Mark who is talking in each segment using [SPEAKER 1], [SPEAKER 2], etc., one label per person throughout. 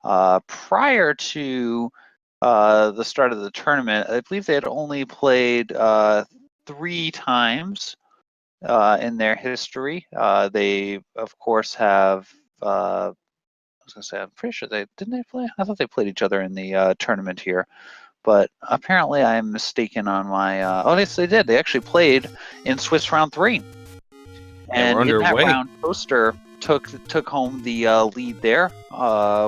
[SPEAKER 1] Prior to the start of the tournament, I believe they had only played 3 times in their history. They, of course, have. I was gonna say, I'm pretty sure didn't they play? I thought they played each other in the tournament here, but apparently I'm mistaken on my. Oh, yes, they did. They actually played in Swiss round 3,
[SPEAKER 2] And we're
[SPEAKER 1] and in that
[SPEAKER 2] underway.
[SPEAKER 1] round, Toaster took home the lead there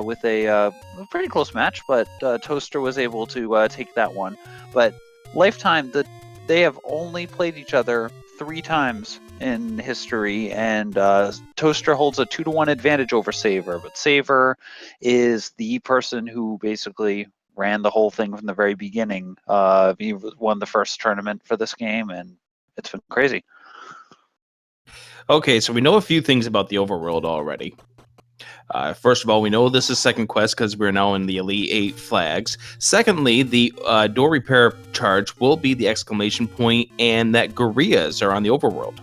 [SPEAKER 1] with a pretty close match, but Toaster was able to take that one. But lifetime, they have only played each other 3 times in history, and Toaster holds a 2-1 advantage over Saver. But Saver is the person who basically ran the whole thing from the very beginning. He won the first tournament for this game, and it's been crazy.
[SPEAKER 2] Okay, so we know a few things about the Overworld already. First of all, we know this is second quest because we're now in the Elite 8 flags. Secondly, the door repair charge will be the exclamation point, and that gorillas are on the Overworld.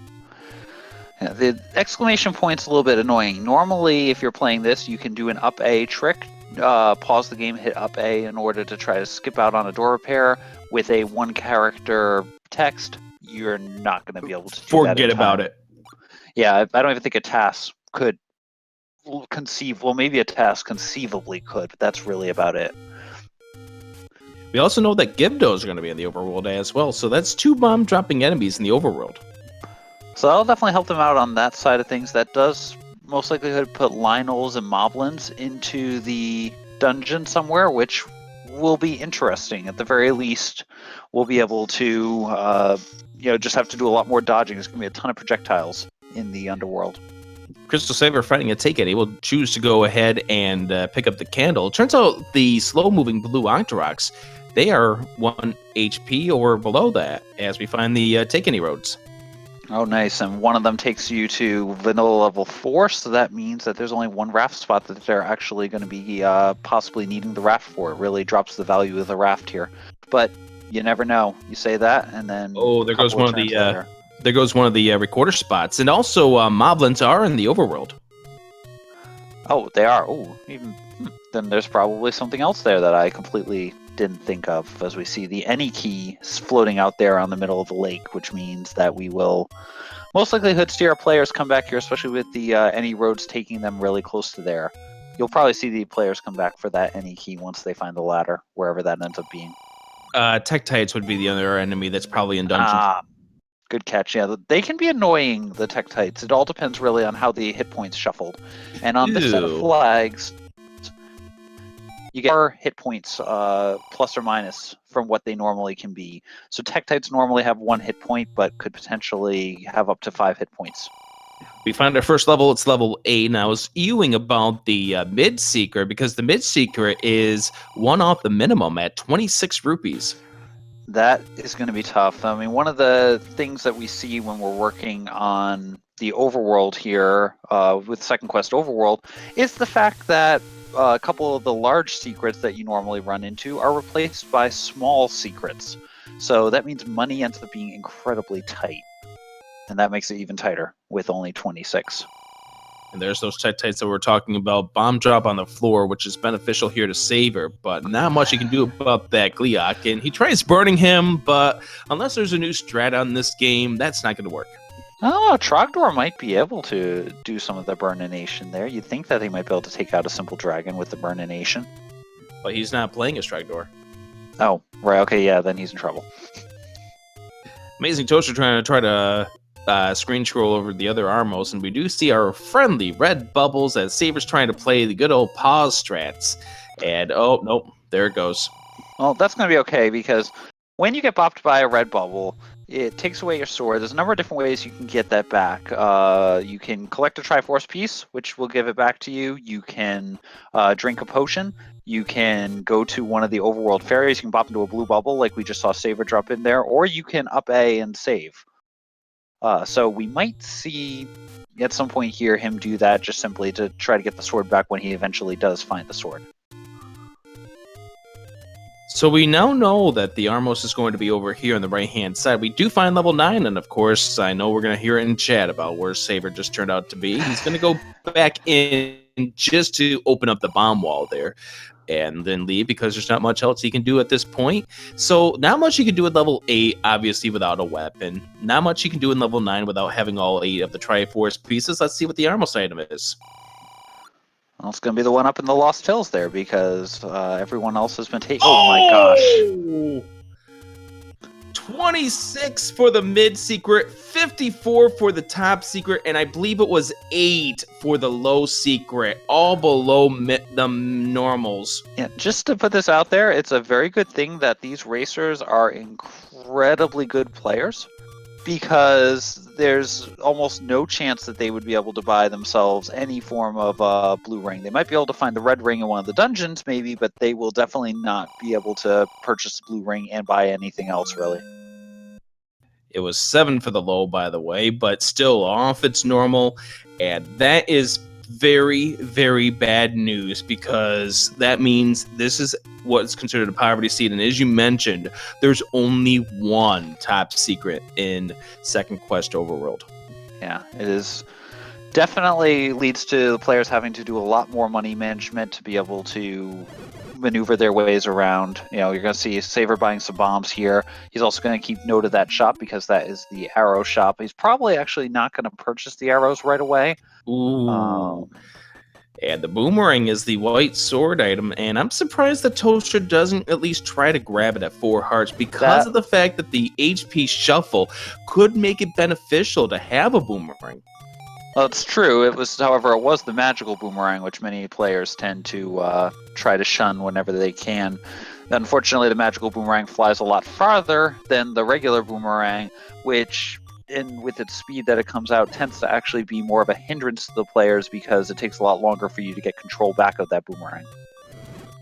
[SPEAKER 1] Yeah, the exclamation point's a little bit annoying. Normally, if you're playing this, you can do an up A trick, pause the game, hit up A in order to try to skip out on a door repair. With a 1-character text, you're not going to be able to do that.
[SPEAKER 2] Forget about it.
[SPEAKER 1] Yeah, I don't even think a task could conceive. Well, maybe a task conceivably could, but that's really about it.
[SPEAKER 2] We also know that Gibdos are going to be in the Overworld as well, so that's 2 bomb-dropping enemies in the Overworld.
[SPEAKER 1] So that'll definitely help them out on that side of things. That does most likely put Lionels and Moblins into the dungeon somewhere, which will be interesting. At the very least, we'll be able to, just have to do a lot more dodging. There's going to be a ton of projectiles in the underworld.
[SPEAKER 2] Crystal Saver fighting a Take It. He will choose to go ahead and pick up the candle. Turns out the slow-moving blue Octoroks, they are 1 HP or below that as we find the Take Any roads.
[SPEAKER 1] Oh, nice. And one of them takes you to vanilla level 4, so that means that there's only 1 raft spot that they're actually going to be possibly needing the raft for. It really drops the value of the raft here. But you never know. You say that, and then...
[SPEAKER 2] Oh, there goes one of the... There goes one of the recorder spots. And also, Moblins are in the Overworld.
[SPEAKER 1] Oh, they are. Oh, then there's probably something else there that I completely didn't think of, as we see the Any key floating out there on the middle of the lake, which means that we will most likely see our players come back here, especially with the Any roads taking them really close to there. You'll probably see the players come back for that Any key once they find the ladder, wherever that ends up being.
[SPEAKER 2] Tektites would be the other enemy that's probably in dungeon.
[SPEAKER 1] Good catch. Yeah, they can be annoying, the Tektites. It all depends really on how the hit points shuffled. And on this set of flags, you get 4 hit points plus or minus from what they normally can be. So Tektites normally have 1 hit point, but could potentially have up to 5 hit points.
[SPEAKER 2] We find our first level. It's level A. Now, I was ewing about the Mid-Seeker because the Mid-Seeker is 1 off the minimum at 26 rupees.
[SPEAKER 1] That is going to be tough. I mean, one of the things that we see when we're working on the Overworld here with Second Quest Overworld is the fact that a couple of the large secrets that you normally run into are replaced by small secrets. So that means money ends up being incredibly tight. And that makes it even tighter with only 26.
[SPEAKER 2] And there's those Tektites that we're talking about. Bomb drop on the floor, which is beneficial here to Saver, but not much you can do about that Gleeok. And he tries burning him, but unless there's a new strat on this game, that's not going to work.
[SPEAKER 1] Oh, Trogdor might be able to do some of the burnination there. You'd think that he might be able to take out a simple dragon with the burnination.
[SPEAKER 2] But he's not playing as Trogdor.
[SPEAKER 1] Oh, right. Okay, yeah, then he's in trouble.
[SPEAKER 2] AmazingToaster try to screen scroll over the other Armos, and we do see our friendly red bubbles as Saber's trying to play the good old pause strats. And, oh, nope, there it goes.
[SPEAKER 1] Well, that's going to be okay, because when you get bopped by a red bubble, it takes away your sword. There's a number of different ways you can get that back. You can collect a Triforce piece, which will give it back to you. You can drink a potion. You can go to one of the Overworld fairies. You can bop into a blue bubble, like we just saw Saver drop in there, or you can up A and save. So we might see at some point here him do that just simply to try to get the sword back when he eventually does find the sword.
[SPEAKER 2] So we now know that the Armos is going to be over here on the right-hand side. We do find level 9, and of course, I know we're going to hear it in chat about where Saber just turned out to be. He's going to go back in just to open up the bomb wall there and then leave, because there's not much else he can do at this point. So not much he can do at level 8, obviously, without a weapon. Not much he can do in level 9 without having all 8 of the Triforce pieces. Let's see what the Armos item is.
[SPEAKER 1] Well, it's going to be the one up in the Lost Hills there, because everyone else has been taken. Oh my gosh.
[SPEAKER 2] 26 for the mid secret, 54 for the top secret, and I believe it was 8 for the low secret, all below the normals.
[SPEAKER 1] Yeah, just to put this out there, it's a very good thing that these racers are incredibly good players, because there's almost no chance that they would be able to buy themselves any form of blue ring. They might be able to find the red ring in one of the dungeons, maybe, but they will definitely not be able to purchase the blue ring and buy anything else, really.
[SPEAKER 2] It was 7 for the low, by the way, but still off its normal, and that is very, very bad news, because that means this is what's considered a poverty seed, and as you mentioned, there's only one top secret in Second Quest Overworld.
[SPEAKER 1] Yeah, it is definitely leads to the players having to do a lot more money management to be able to maneuver their ways around. You know, you're going to see Saver buying some bombs here. He's also going to keep note of that shop, because that is the arrow shop. He's probably actually not going to purchase the arrows right away.
[SPEAKER 2] Ooh. And the boomerang is the white sword item, and I'm surprised the Toaster doesn't at least try to grab it at 4 hearts, because of the fact that the HP shuffle could make it beneficial to have a boomerang.
[SPEAKER 1] Well, it's true. It was, however, it was the magical boomerang, which many players tend to try to shun whenever they can. Unfortunately, the magical boomerang flies a lot farther than the regular boomerang, which, with its speed that it comes out, tends to actually be more of a hindrance to the players, because it takes a lot longer for you to get control back of that boomerang.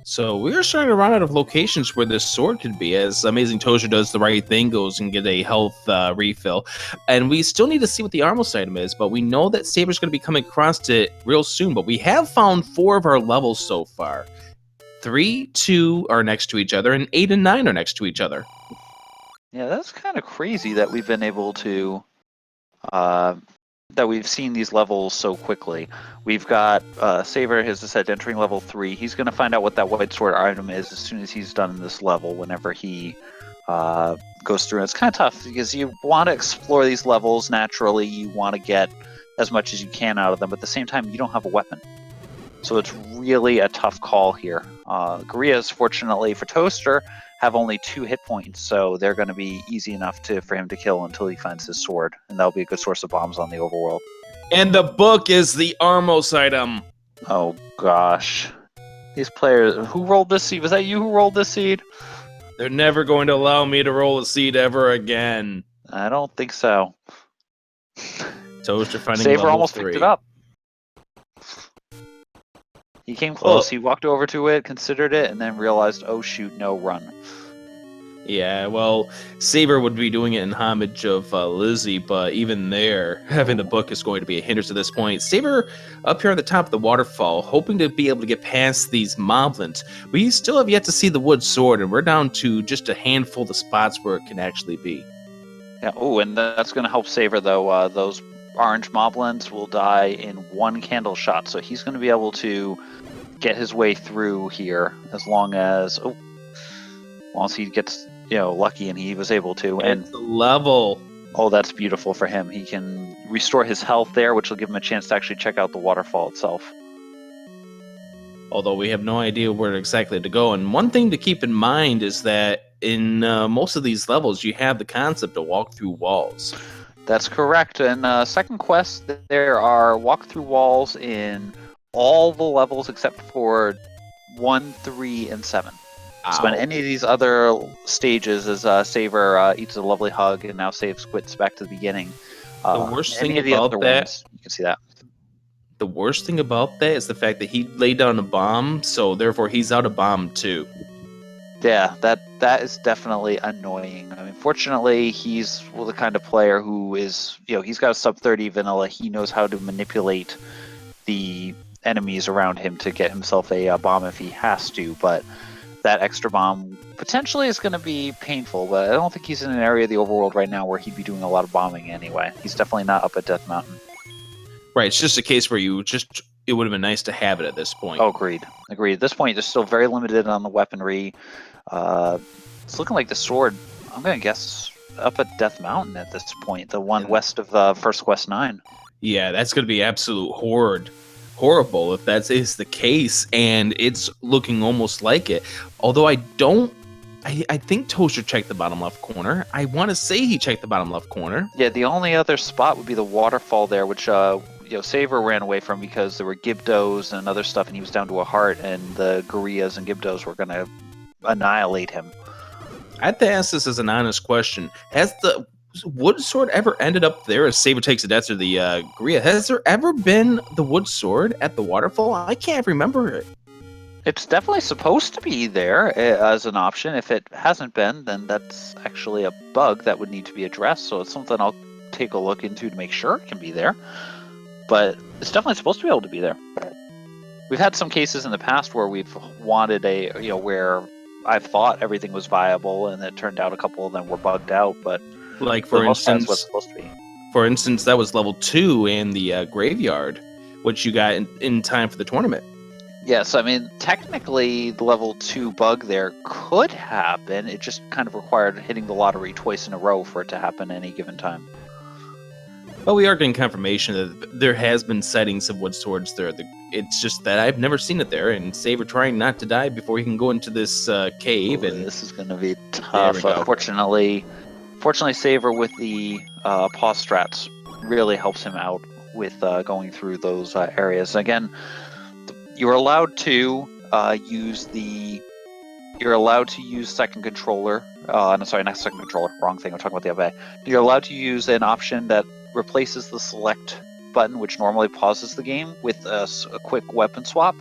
[SPEAKER 2] So we're starting to run out of locations where this sword could be, as AmazingToaster does the right thing, goes and get a health refill. And we still need to see what the Armos item is, but we know that Saber's going to be coming across it real soon. But we have found 4 of our levels so far. 3, 2 are next to each other, and 8 and 9 are next to each other.
[SPEAKER 1] Yeah, that's kind of crazy that we've been able to... that we've seen these levels so quickly. We've got Saver, as I said, entering level 3. He's going to find out what that white sword item is as soon as he's done this level, whenever he goes through. And it's kind of tough, because you want to explore these levels naturally. You want to get as much as you can out of them, but at the same time, you don't have a weapon. So it's really a tough call here. Gorias, fortunately for Toaster, have only 2 hit points, so they're going to be easy enough for him to kill until he finds his sword, and that'll be a good source of bombs on the overworld.
[SPEAKER 2] And the book is the Armos item.
[SPEAKER 1] Oh gosh, these players who rolled this seed. Was that you who rolled this seed?
[SPEAKER 2] They're never going to allow me to roll a seed ever again.
[SPEAKER 1] I don't think so.
[SPEAKER 2] Toaster finding
[SPEAKER 1] Saver
[SPEAKER 2] level
[SPEAKER 1] almost
[SPEAKER 2] 3.
[SPEAKER 1] picked it up. He came close. He walked over to it, considered it, and then realized, oh shoot, no, run.
[SPEAKER 2] Yeah, well, Saber would be doing it in homage of Lizzie, but even there, having the book is going to be a hindrance at this point. Saber up here on the top of the waterfall, hoping to be able to get past these moblins. We still have yet to see the wood sword, and we're down to just a handful of spots where it can actually be.
[SPEAKER 1] Yeah. Oh, and that's going to help Saber, though. Those orange moblins will die in 1 candle shot, so he's going to be able to get his way through here as long as he gets lucky, and he was able to. And
[SPEAKER 2] it's the level.
[SPEAKER 1] Oh, that's beautiful for him. He can restore his health there, which will give him a chance to actually check out the waterfall itself.
[SPEAKER 2] Although we have no idea where exactly to go. And one thing to keep in mind is that in most of these levels, you have the concept to walk through walls.
[SPEAKER 1] That's correct. In Second Quest, there are walk-through walls in all the levels except for 1, 3, and 7. So in any of these other stages, as Saver eats a lovely hug and now saves quits back to the beginning.
[SPEAKER 2] The worst thing about that,
[SPEAKER 1] ones, you can see that.
[SPEAKER 2] The worst thing about that is the fact that he laid down a bomb, so therefore he's out of bomb too.
[SPEAKER 1] Yeah, that is definitely annoying. I mean, fortunately, he's the kind of player who is, he's got a sub 30 vanilla. He knows how to manipulate the enemies around him to get himself a bomb if he has to, but that extra bomb potentially is going to be painful, but I don't think he's in an area of the overworld right now where he'd be doing a lot of bombing anyway. He's definitely not up at Death Mountain.
[SPEAKER 2] Right, it's just a case where you just it would have been nice to have it at this point.
[SPEAKER 1] Oh, agreed. At this point, they're still very limited on the weaponry. It's looking like the sword, I'm going to guess, up at Death Mountain at this point, the one west of First Quest 9.
[SPEAKER 2] Yeah, that's going to be absolute horrible if that is the case, and it's looking almost like it. Although I think Toaster checked the bottom left corner. I want to say he checked the bottom left corner.
[SPEAKER 1] Yeah, the only other spot would be the waterfall there, which Saver ran away from because there were Gibdos and other stuff, and he was down to a heart, and the Gorillaz and Gibdos were going to annihilate him.
[SPEAKER 2] I have to ask this as an honest question. Has the wood sword ever ended up there as Saber takes a death to the Gorilla? Has there ever been the wood sword at the waterfall? I can't remember it.
[SPEAKER 1] It's definitely supposed to be there as an option. If it hasn't been, then that's actually a bug that would need to be addressed. So it's something I'll take a look into to make sure it can be there. But it's definitely supposed to be able to be there. We've had some cases in the past where we've wanted where I've thought everything was viable, and it turned out a couple of them were bugged out. But
[SPEAKER 2] like for instance,
[SPEAKER 1] what's supposed to be.
[SPEAKER 2] For instance, that was level 2 in the graveyard, which you got in time for the tournament.
[SPEAKER 1] Yes, I mean, technically, the level 2 bug there could happen. It just kind of required hitting the lottery twice in a row for it to happen any given time.
[SPEAKER 2] Well, we are getting confirmation that there has been sightings of wood swords there. It's just that I've never seen it there, and Saber trying not to die before he can go into this cave. And
[SPEAKER 1] this is going to be tough. Fortunately, Saber with the pause strats really helps him out with going through those areas. Again, you're allowed to use second controller. No, sorry, not second controller. Wrong thing. I'm talking about the other way. You're allowed to use an option that replaces the select button, which normally pauses the game, with a quick weapon swap.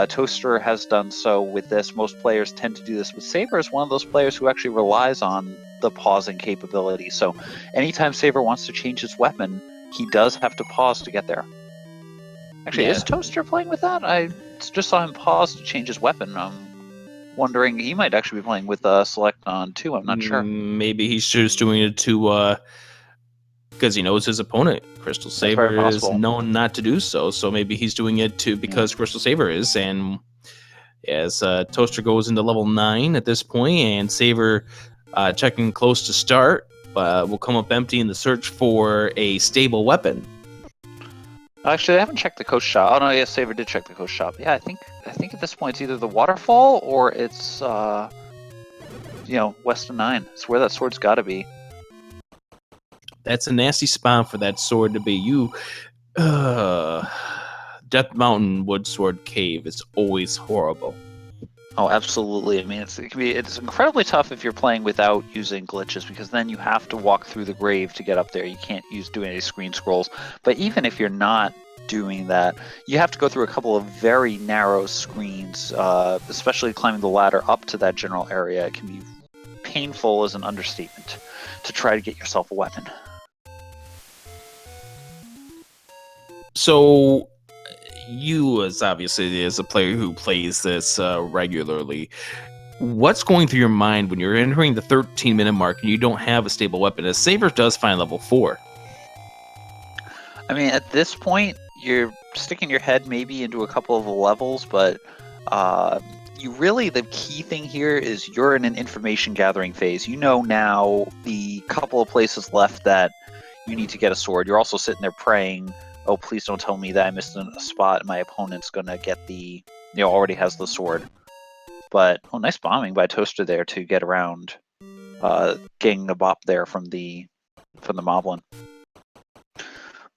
[SPEAKER 1] Toaster has done so with this. Most players tend to do this, but Saber is one of those players who actually relies on the pausing capability. So anytime Saber wants to change his weapon, he does have to pause to get there. Actually, is Toaster playing with that? I just saw him pause to change his weapon. I'm wondering, he might actually be playing with select on too. I'm not sure.
[SPEAKER 2] Maybe he's just doing it to because he knows his opponent. Crystal Saber is known not to do so, so maybe he's doing it too because Crystal Saber is. And as Toaster goes into level 9 at this point, and Saber checking close to start, will come up empty in the search for a stable weapon.
[SPEAKER 1] Actually, I haven't checked the coast shop. Oh no, yes, Saber did check the coast shop. Yeah, I think at this point it's either the waterfall or it's west of 9. It's where that sword's got to be.
[SPEAKER 2] That's a nasty spot for that sword to be. Death Mountain Wood Sword Cave is always horrible.
[SPEAKER 1] Oh, absolutely. I mean, it's incredibly tough if you're playing without using glitches, because then you have to walk through the grave to get up there. You can't do any screen scrolls. But even if you're not doing that, you have to go through a couple of very narrow screens, especially climbing the ladder up to that general area. It can be painful as an understatement to try to get yourself a weapon.
[SPEAKER 2] So, you, as obviously as a player who plays this regularly, what's going through your mind when you're entering the 13-minute mark and you don't have a stable weapon? As Saber does find level 4.
[SPEAKER 1] I mean, at this point, you're sticking your head maybe into a couple of levels, but the key thing here is you're in an information gathering phase. You know now the couple of places left that you need to get a sword. You're also sitting there praying, oh, please don't tell me that I missed a spot and my opponent's going to get already has the sword. But, nice bombing by Toaster there to get around getting a bop there from the Moblin.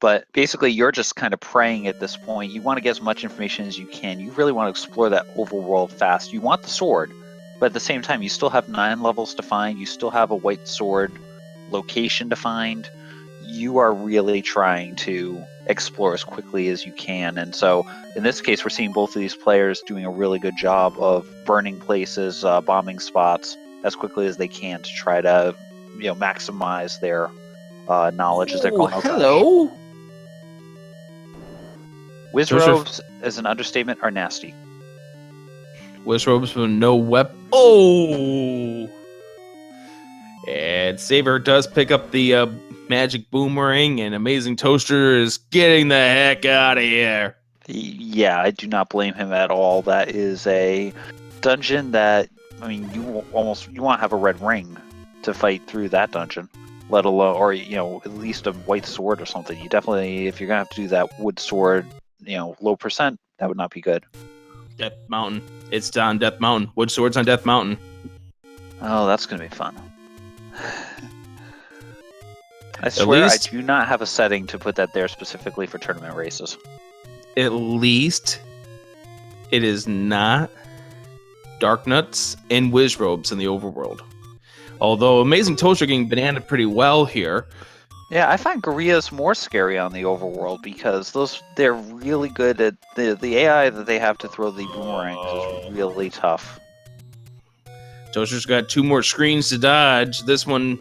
[SPEAKER 1] But basically, you're just kind of praying at this point. You want to get as much information as you can. You really want to explore that overworld fast. You want the sword, but at the same time, you still have 9 levels to find. You still have a white sword location to find. You are really trying to explore as quickly as you can. And so, in this case, we're seeing both of these players doing a really good job of burning places, bombing spots as quickly as they can to try to, maximize their knowledge as they're going.
[SPEAKER 2] Hello.
[SPEAKER 1] Wizrobes, as an understatement, are nasty.
[SPEAKER 2] Wizrobes with no weapon. Oh! And Saber does pick up the magic boomerang, and Amazing Toaster is getting the heck out of here.
[SPEAKER 1] Yeah, I do not blame him at all. That is a dungeon that, I mean, you want to have a red ring to fight through that dungeon, let alone, or at least a white sword or something. You definitely, if you're gonna have to do that wood sword, low percent, that would not be good.
[SPEAKER 2] Death Mountain. It's on Death Mountain. Wood swords on Death Mountain.
[SPEAKER 1] Oh, that's gonna be fun. I swear, I do not have a setting to put that there specifically for tournament races.
[SPEAKER 2] At least it is not Dark Nuts and Whiz Robes in the Overworld. Although AmazingToaster getting bananaed pretty well here.
[SPEAKER 1] Yeah, I find Gorilla's more scary on the Overworld because they're really good at the AI that they have to throw the boomerangs is really tough.
[SPEAKER 2] Toaster's got 2 more screens to dodge. This one,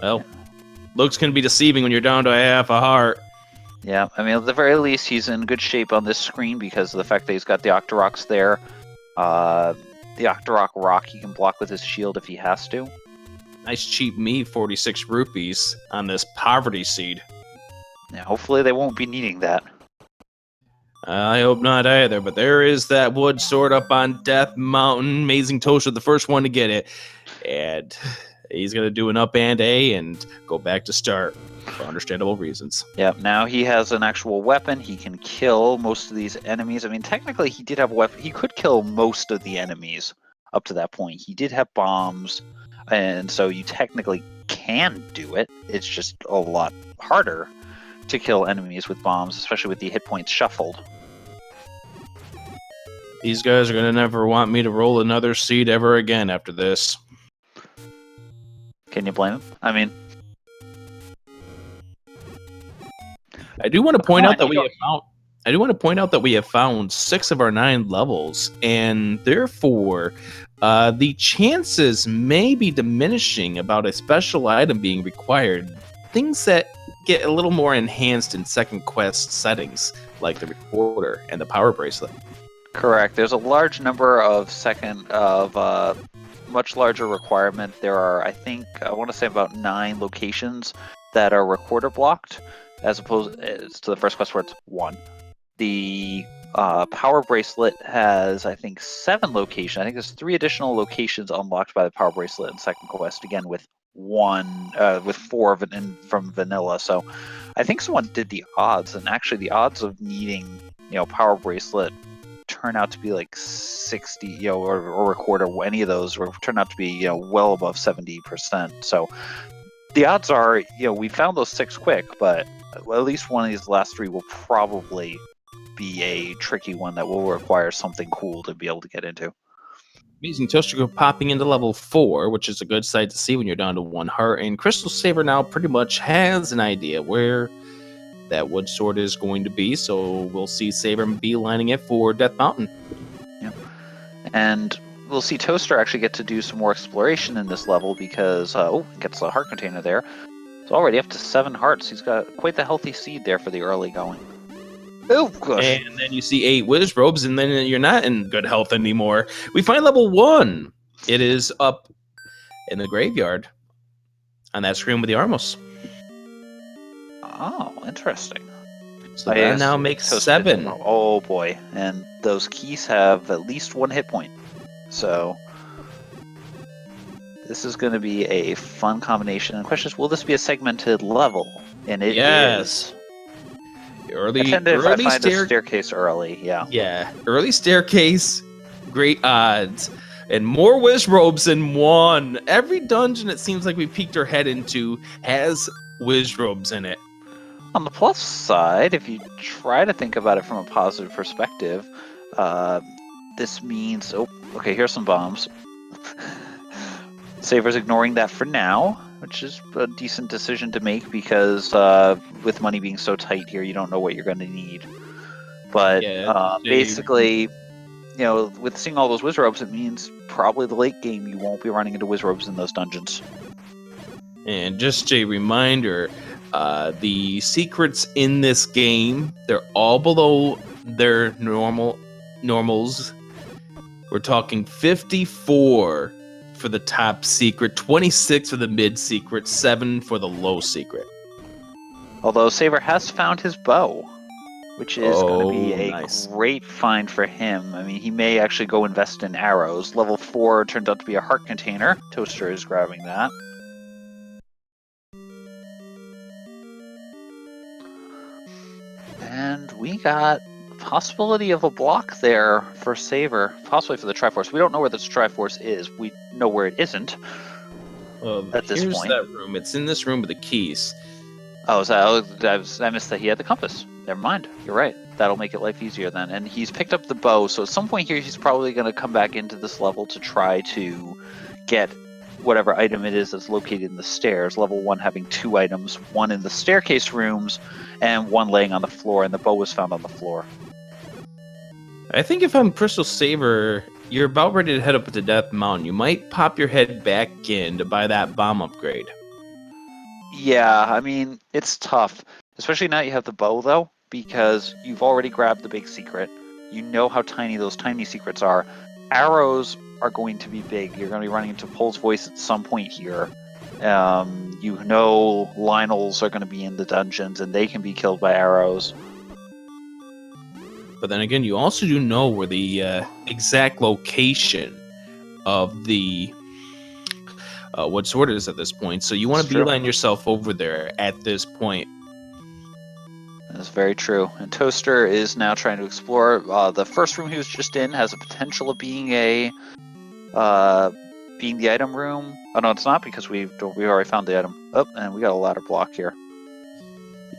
[SPEAKER 2] well, looks can be deceiving when you're down to a half a heart.
[SPEAKER 1] Yeah, I mean, at the very least, he's in good shape on this screen because of the fact that he's got the Octoroks there. The Octorok rock he can block with his shield if he has to.
[SPEAKER 2] Nice cheap me, 46 rupees on this poverty seed.
[SPEAKER 1] Yeah, hopefully they won't be needing that.
[SPEAKER 2] I hope not either, but there is that wood sword up on Death Mountain. AmazingToaster, the first one to get it. And he's going to do an up and A and go back to start for understandable reasons.
[SPEAKER 1] Yep, now he has an actual weapon. He can kill most of these enemies. I mean, technically, he did have a weapon. He could kill most of the enemies up to that point. He did have bombs, and so you technically can do it. It's just a lot harder to kill enemies with bombs, especially with the hit points shuffled.
[SPEAKER 2] These guys are going to never want me to roll another seed ever again after this.
[SPEAKER 1] Can you blame him? I mean,
[SPEAKER 2] I do want to point out that we have found 6 of our 9 levels, and therefore the chances may be diminishing about a special item being required. Things that get a little more enhanced in second quest settings, like the recorder and the power bracelet.
[SPEAKER 1] Correct. There's a large number of much larger requirement. There are, I want to say about 9 locations that are recorder blocked, as opposed to the first quest where it's 1. The power bracelet has, I think, 7 locations. I think there's 3 additional locations unlocked by the power bracelet in second quest, again with 4 of it from vanilla. So I think someone did the odds, and actually the odds of needing power bracelet turn out to be like 60, or recorder, any of those, or turn out to be well above 70%. So the odds are, we found those 6 quick, but at least one of these last 3 will probably be a tricky one that will require something cool to be able to get into.
[SPEAKER 2] AmazingToaster popping into level 4, which is a good sight to see when you're down to 1 heart, and Crystal Saber now pretty much has an idea where that wood sword is going to be, so we'll see Saber beelining it for Death Mountain.
[SPEAKER 1] Yeah. And we'll see Toaster actually get to do some more exploration in this level because, gets a heart container there. It's already up to 7 hearts. He's got quite the healthy seed there for the early going. Oh, gosh.
[SPEAKER 2] And then you see 8 Whiz Robes, and then you're not in good health anymore. We find level 1. It is up in the graveyard on that screen with the Armos.
[SPEAKER 1] Oh, interesting.
[SPEAKER 2] So that now makes 7.
[SPEAKER 1] Oh boy, and those keys have at least 1 hit point. So this is going to be a fun combination. And the question is, will this be a segmented level? And it is.
[SPEAKER 2] Early
[SPEAKER 1] staircase early, yeah.
[SPEAKER 2] Yeah, early staircase, great odds. And more Whiz Robes than 1. Every dungeon it seems like we peeked our head into has Whiz Robes in it.
[SPEAKER 1] On the plus side, if you try to think about it from a positive perspective, this means... Oh, okay, here's some bombs. Saber's ignoring that for now, which is a decent decision to make because with money being so tight here, you don't know what you're going to need. But basically, with seeing all those Whiz Robes, it means probably the late game you won't be running into Whiz Robes in those dungeons.
[SPEAKER 2] And just a reminder... the secrets in this game, they're all below their normals. We're talking 54 for the top secret, 26 for the mid secret, 7 for the low secret.
[SPEAKER 1] Although Saber has found his bow. which is going to be
[SPEAKER 2] Oh,
[SPEAKER 1] a
[SPEAKER 2] nice.
[SPEAKER 1] great find for him. I mean, he may actually go invest in arrows. Level 4 turned out to be a heart container. Toaster is grabbing that. And we got the possibility of a block there for Saver, possibly for the Triforce. We don't know where this Triforce is. We know where it isn't at this
[SPEAKER 2] Here's
[SPEAKER 1] point.
[SPEAKER 2] that room. It's in this room with the keys.
[SPEAKER 1] Oh, I missed that he had the compass. Never mind. You're right. That'll make it life easier then. And he's picked up the bow, so at some point here he's probably going to come back into this level to try to get whatever item it is that's located in the stairs. Level 1 having 2 items, one in the staircase rooms and one laying on the floor, and the bow was found on the floor.
[SPEAKER 2] I think if I'm Crystal Saver, you're about ready to head up to Death Mountain. You might pop your head back in to buy that bomb upgrade.
[SPEAKER 1] Yeah, I mean, it's tough. Especially now you have the bow, though, because you've already grabbed the big secret. You know how tiny those tiny secrets are. Arrows are going to be big. You're going to be running into Pole's voice at some point here. You know Lionels are going to be in the dungeons, and they can be killed by arrows.
[SPEAKER 2] But then again, you also do know where the exact location of the what sword it is at this point. So you want to beeline yourself over there at this point.
[SPEAKER 1] That's very true. And Toaster is now trying to explore. The first room he was just in has a potential of being the item room. Oh no, it's not, because we already found the item. Oh, and we got a ladder block here.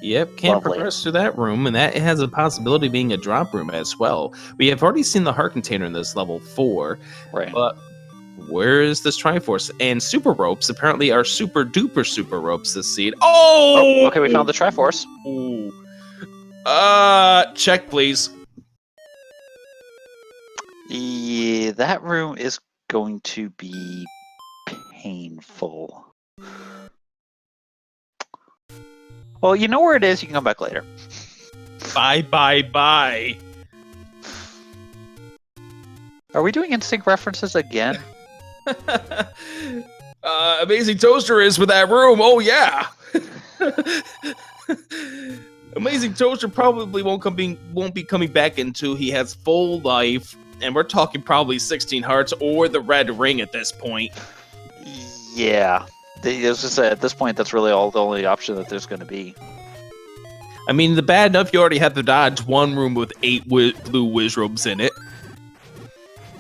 [SPEAKER 2] Yep, can't
[SPEAKER 1] Lovely.
[SPEAKER 2] progress through that room, and that has a possibility of being a drop room as well. We have already seen the heart container in this level 4,
[SPEAKER 1] Right.
[SPEAKER 2] but where is this Triforce? And super ropes apparently are super duper super ropes this seed. Oh!
[SPEAKER 1] Okay, we found the Triforce.
[SPEAKER 2] Check please.
[SPEAKER 1] Yeah, that room is going to be painful. Well, you know where it is. You can come back later.
[SPEAKER 2] Bye.
[SPEAKER 1] Are we doing NSYNC references again?
[SPEAKER 2] Amazing Toaster is for that room. Oh yeah. Amazing Toaster probably won't be coming back until he has full life, and we're talking probably 16 hearts or the red ring at this point.
[SPEAKER 1] Yeah. As I said, at this point, that's really the only option that there's going to be.
[SPEAKER 2] I mean, the bad enough you already have to dodge one room with 8 blue whiz robes in it.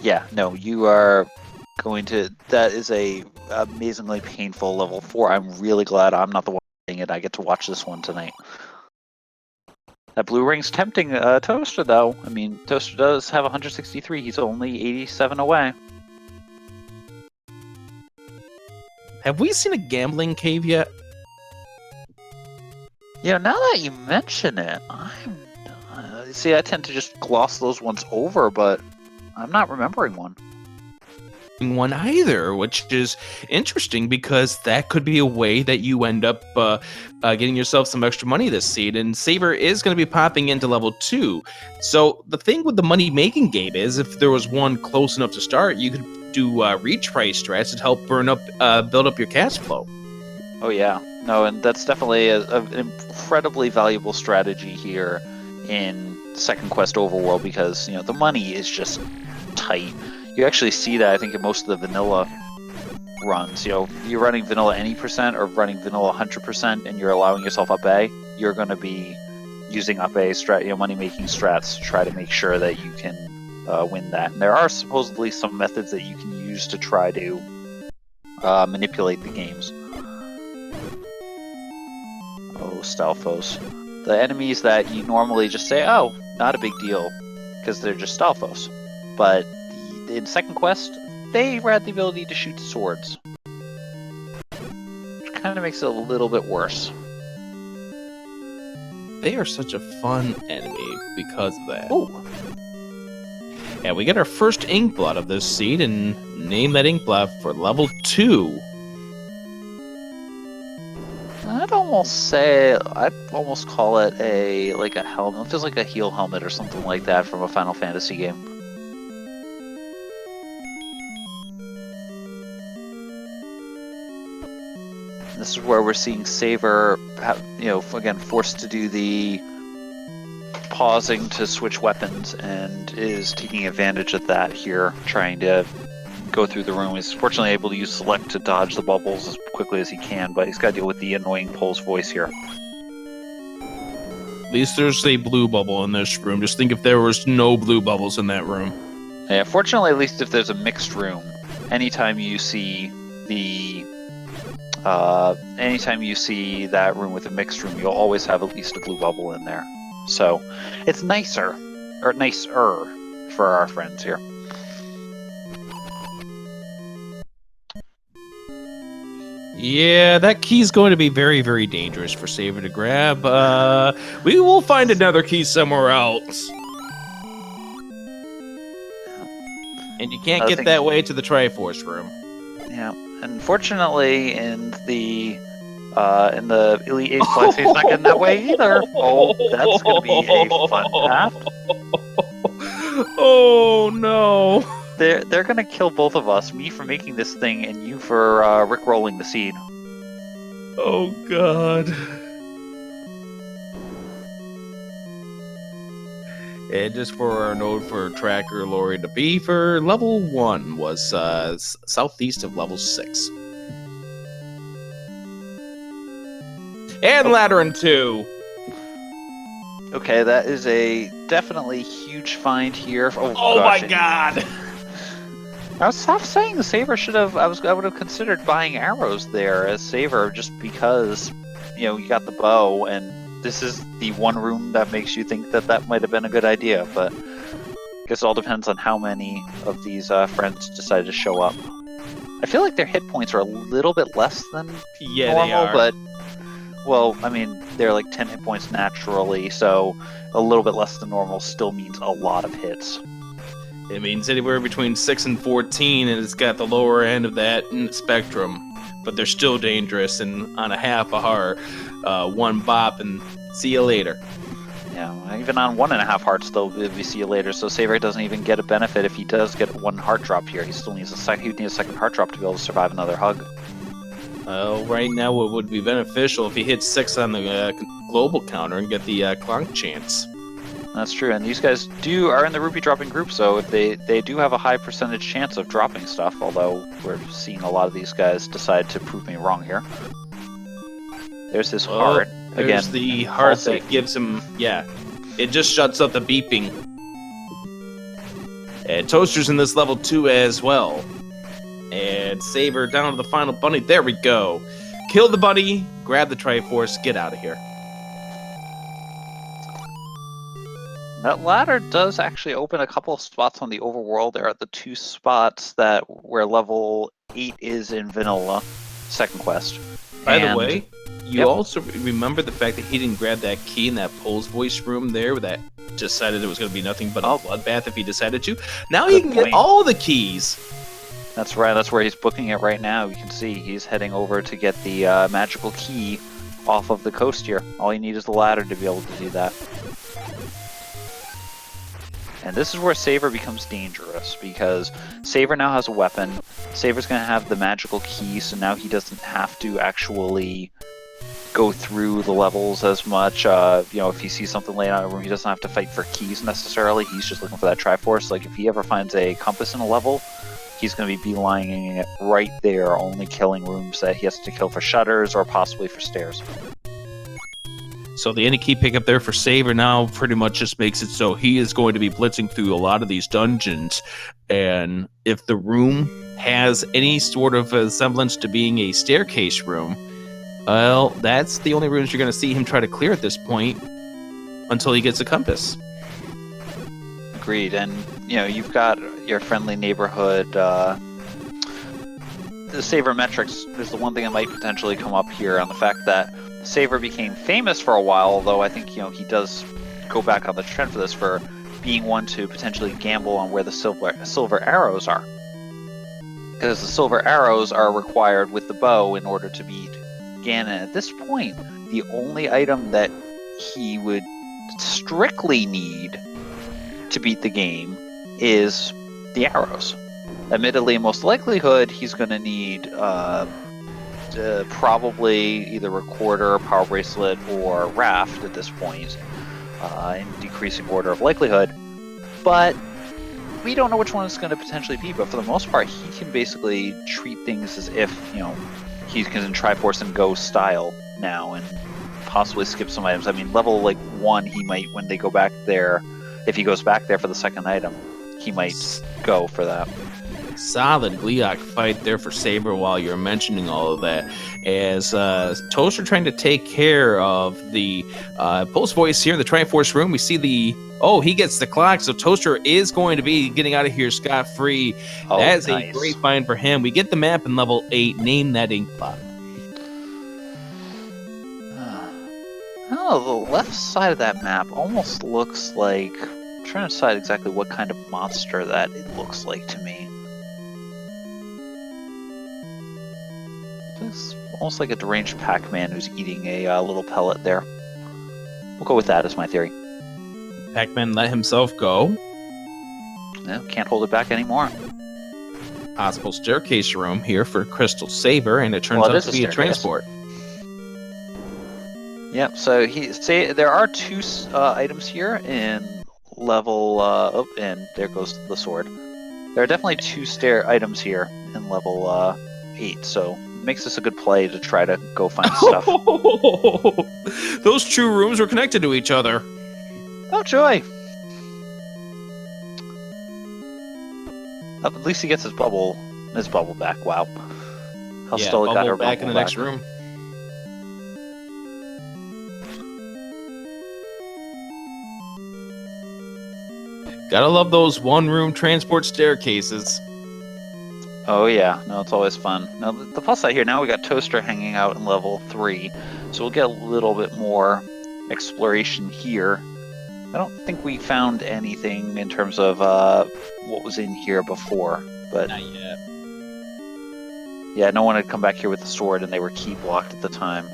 [SPEAKER 1] Yeah, no, you are going to... That is a amazingly painful level 4. I'm really glad I'm not the one playing it. I get to watch this one tonight. That blue ring's tempting Toaster, though. I mean, Toaster does have 163. He's only 87 away.
[SPEAKER 2] Have we seen a gambling cave yet?
[SPEAKER 1] Yeah, now that you mention it, see, I tend to just gloss those ones over, but I'm not remembering one.
[SPEAKER 2] One either, which is interesting because that could be a way that you end up getting yourself some extra money this seed, and Saver is going to be popping into level 2. So the thing with the money making game is, if there was one close enough to start, you could do reach price strats to help build up your cash flow.
[SPEAKER 1] Oh yeah, no, and that's definitely an incredibly valuable strategy here in Second Quest Overworld, because the money is just tight. You actually see that, I think, in most of the vanilla runs. You're running vanilla any percent or running vanilla 100%, and you're allowing yourself up A. You're going to be using up A strat, money-making strats to try to make sure that you can win that. And there are supposedly some methods that you can use to try to manipulate the games. Oh, Stalfos. The enemies that you normally just say, oh, not a big deal, because they're just Stalfos. But in Second Quest, they had the ability to shoot swords, which kind of makes it a little bit worse.
[SPEAKER 2] They are such a fun enemy because of that.
[SPEAKER 1] Ooh.
[SPEAKER 2] Yeah, we get our first Inkblot of this seed, and name that Inkblot for level 2.
[SPEAKER 1] I'd almost call it a helmet. It feels like a heal helmet or something like that from a Final Fantasy game. This is where we're seeing Saver, again, forced to do the pausing to switch weapons and is taking advantage of that here, trying to go through the room. He's fortunately able to use select to dodge the bubbles as quickly as he can, but he's got to deal with the annoying Pole's voice here.
[SPEAKER 2] At least there's a blue bubble in this room. Just think if there was no blue bubbles in that room.
[SPEAKER 1] Yeah, fortunately, at least if there's a mixed room, anytime you see that room with a mixed room, you'll always have at least a blue bubble in there. So it's nicer for our friends here.
[SPEAKER 2] Yeah, that key's going to be very, very dangerous for Saber to grab. We will find another key somewhere else. And you can't get that way to the Triforce room.
[SPEAKER 1] Yeah, unfortunately, in the Elite 8 Flex, he's not getting that way either. Oh, that's going to be a fun path.
[SPEAKER 2] Oh, no.
[SPEAKER 1] They're going to kill both of us, me for making this thing and you for rickrolling the seed.
[SPEAKER 2] Oh, God. And just for our note for Tracker Lori the Beaver, level 1 was southeast of level 6. And Lateran 2.
[SPEAKER 1] Okay, that is a definitely huge find here.
[SPEAKER 2] Oh my God!
[SPEAKER 1] I was half saying the Saber should have. I would have considered buying arrows there as Saber, just because you got the bow, and this is the one room that makes you think that might have been a good idea. But I guess it all depends on how many of these friends decide to show up. I feel like their hit points are a little bit less than normal,
[SPEAKER 2] they are.
[SPEAKER 1] But well, I mean, they're like 10 hit points naturally, so a little bit less than normal still means a lot of hits.
[SPEAKER 2] It means anywhere between 6 and 14, and it's got the lower end of that spectrum. But they're still dangerous, and on a half a heart, one bop, and see you later.
[SPEAKER 1] Yeah, even on 1.5 hearts, though, we see you later. So Saber doesn't even get a benefit if he does get one heart drop here. He still needs a second heart drop to be able to survive another hug.
[SPEAKER 2] Right now, it would be beneficial if he hits 6 on the global counter and get the clunk chance.
[SPEAKER 1] That's true, and these guys are in the Ruby dropping group, so if they do have a high percentage chance of dropping stuff, although we're seeing a lot of these guys decide to prove me wrong here. There's his heart.
[SPEAKER 2] There's
[SPEAKER 1] again,
[SPEAKER 2] the heart that gives him, it just shuts up the beeping. And Toaster's in this level 2 as well. And Saber down to the final bunny. There we go. Kill the bunny, grab the Triforce, get out of here.
[SPEAKER 1] That ladder does actually open a couple of spots on the overworld. There are the 2 spots where level 8 is in vanilla, second quest.
[SPEAKER 2] By the way, you also remember the fact that he didn't grab that key in that Pole's voice room there that decided it was going to be nothing but a bloodbath if he decided to. Now he can get all the keys.
[SPEAKER 1] That's right. That's where he's booking it right now. You can see he's heading over to get the magical key off of the coast here. All you need is the ladder to be able to do that. And this is where Saber becomes dangerous, because Saber now has a weapon. Saber's going to have the magical key, so now he doesn't have to actually go through the levels as much. If he sees something laying out in a room, he doesn't have to fight for keys necessarily. He's just looking for that Triforce. Like, if he ever finds a compass in a level, he's going to be beelining it right there, only killing rooms that he has to kill for shutters or possibly for stairs.
[SPEAKER 2] So the any key pickup there for Saber now pretty much just makes it so he is going to be blitzing through a lot of these dungeons. And if the room has any sort of a semblance to being a staircase room, well, that's the only rooms you're going to see him try to clear at this point until he gets a compass.
[SPEAKER 1] Agreed. And, you've got your friendly neighborhood. The sabermetrics is the one thing that might potentially come up here on the fact that Saber became famous for a while, although I think, he does go back on the trend for this, for being one to potentially gamble on where the silver arrows are. Because the silver arrows are required with the bow in order to beat Ganon. At this point, the only item that he would strictly need to beat the game is the arrows. Admittedly, in most likelihood, he's going to need probably either Recorder, Power Bracelet, or Raft at this point. in decreasing order of likelihood. But we don't know which one it's going to potentially be. But for the most part, he can basically treat things as if, he can Triforce and Go style now and possibly skip some items. I mean, level 1, he might, when they go back there, if he goes back there for the second item, he might go for that.
[SPEAKER 2] Solid Gleeok fight there for Saber while you're mentioning all of that. As Toaster trying to take care of the Pulse Voice here in the Triforce room, we see he gets the clock, so Toaster is going to be getting out of here scot-free.
[SPEAKER 1] Oh,
[SPEAKER 2] that's
[SPEAKER 1] nice.
[SPEAKER 2] A great find for him. We get the map in level 8, name that Inkbot.
[SPEAKER 1] Oh, the left side of that map almost looks like... I'm trying to decide exactly what kind of monster that it looks like to me. It's almost like a deranged Pac-Man who's eating a little pellet there. We'll go with that as my theory.
[SPEAKER 2] Pac-Man let himself go.
[SPEAKER 1] No, can't hold it back anymore.
[SPEAKER 2] Possible staircase room here for Crystal Saber, and it turns out to be a transport.
[SPEAKER 1] Yep, so there are 2 items here in level... and there goes the sword. There are definitely 2 items here in level 8, so it makes this a good play to try to go find stuff.
[SPEAKER 2] Those 2 rooms were connected to each other.
[SPEAKER 1] Oh, joy! At least he gets his bubble back. Wow. Still got her
[SPEAKER 2] back in the next room. Gotta love those 1-room transport staircases.
[SPEAKER 1] Oh yeah, no, it's always fun. Now the plus side here, now we got Toaster hanging out in level 3, so we'll get a little bit more exploration here. I don't think we found anything in terms of what was in here before, but
[SPEAKER 2] not yet.
[SPEAKER 1] Yeah, no one had come back here with the sword, and they were key blocked at the time.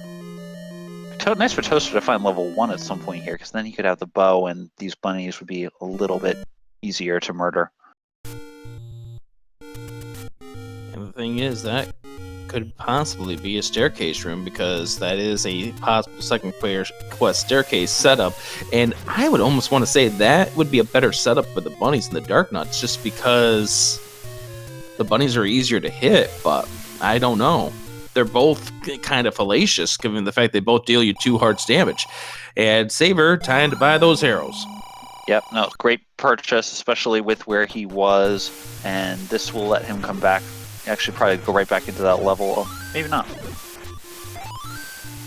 [SPEAKER 1] Nice for Toaster to find level 1 at some point here, because then he could have the bow, and these bunnies would be a little bit easier to murder.
[SPEAKER 2] And the thing is, that could possibly be a staircase room, because that is a possible second quest staircase setup, and I would almost want to say that would be a better setup for the bunnies than the Dark Nuts, just because the bunnies are easier to hit, but I don't know. They're both kind of fallacious, given the fact they both deal you 2 hearts damage. And Saber, time to buy those arrows.
[SPEAKER 1] Yep, no, great purchase, especially with where he was, and this will let him come back. Actually, probably go right back into that level. Oh, maybe not.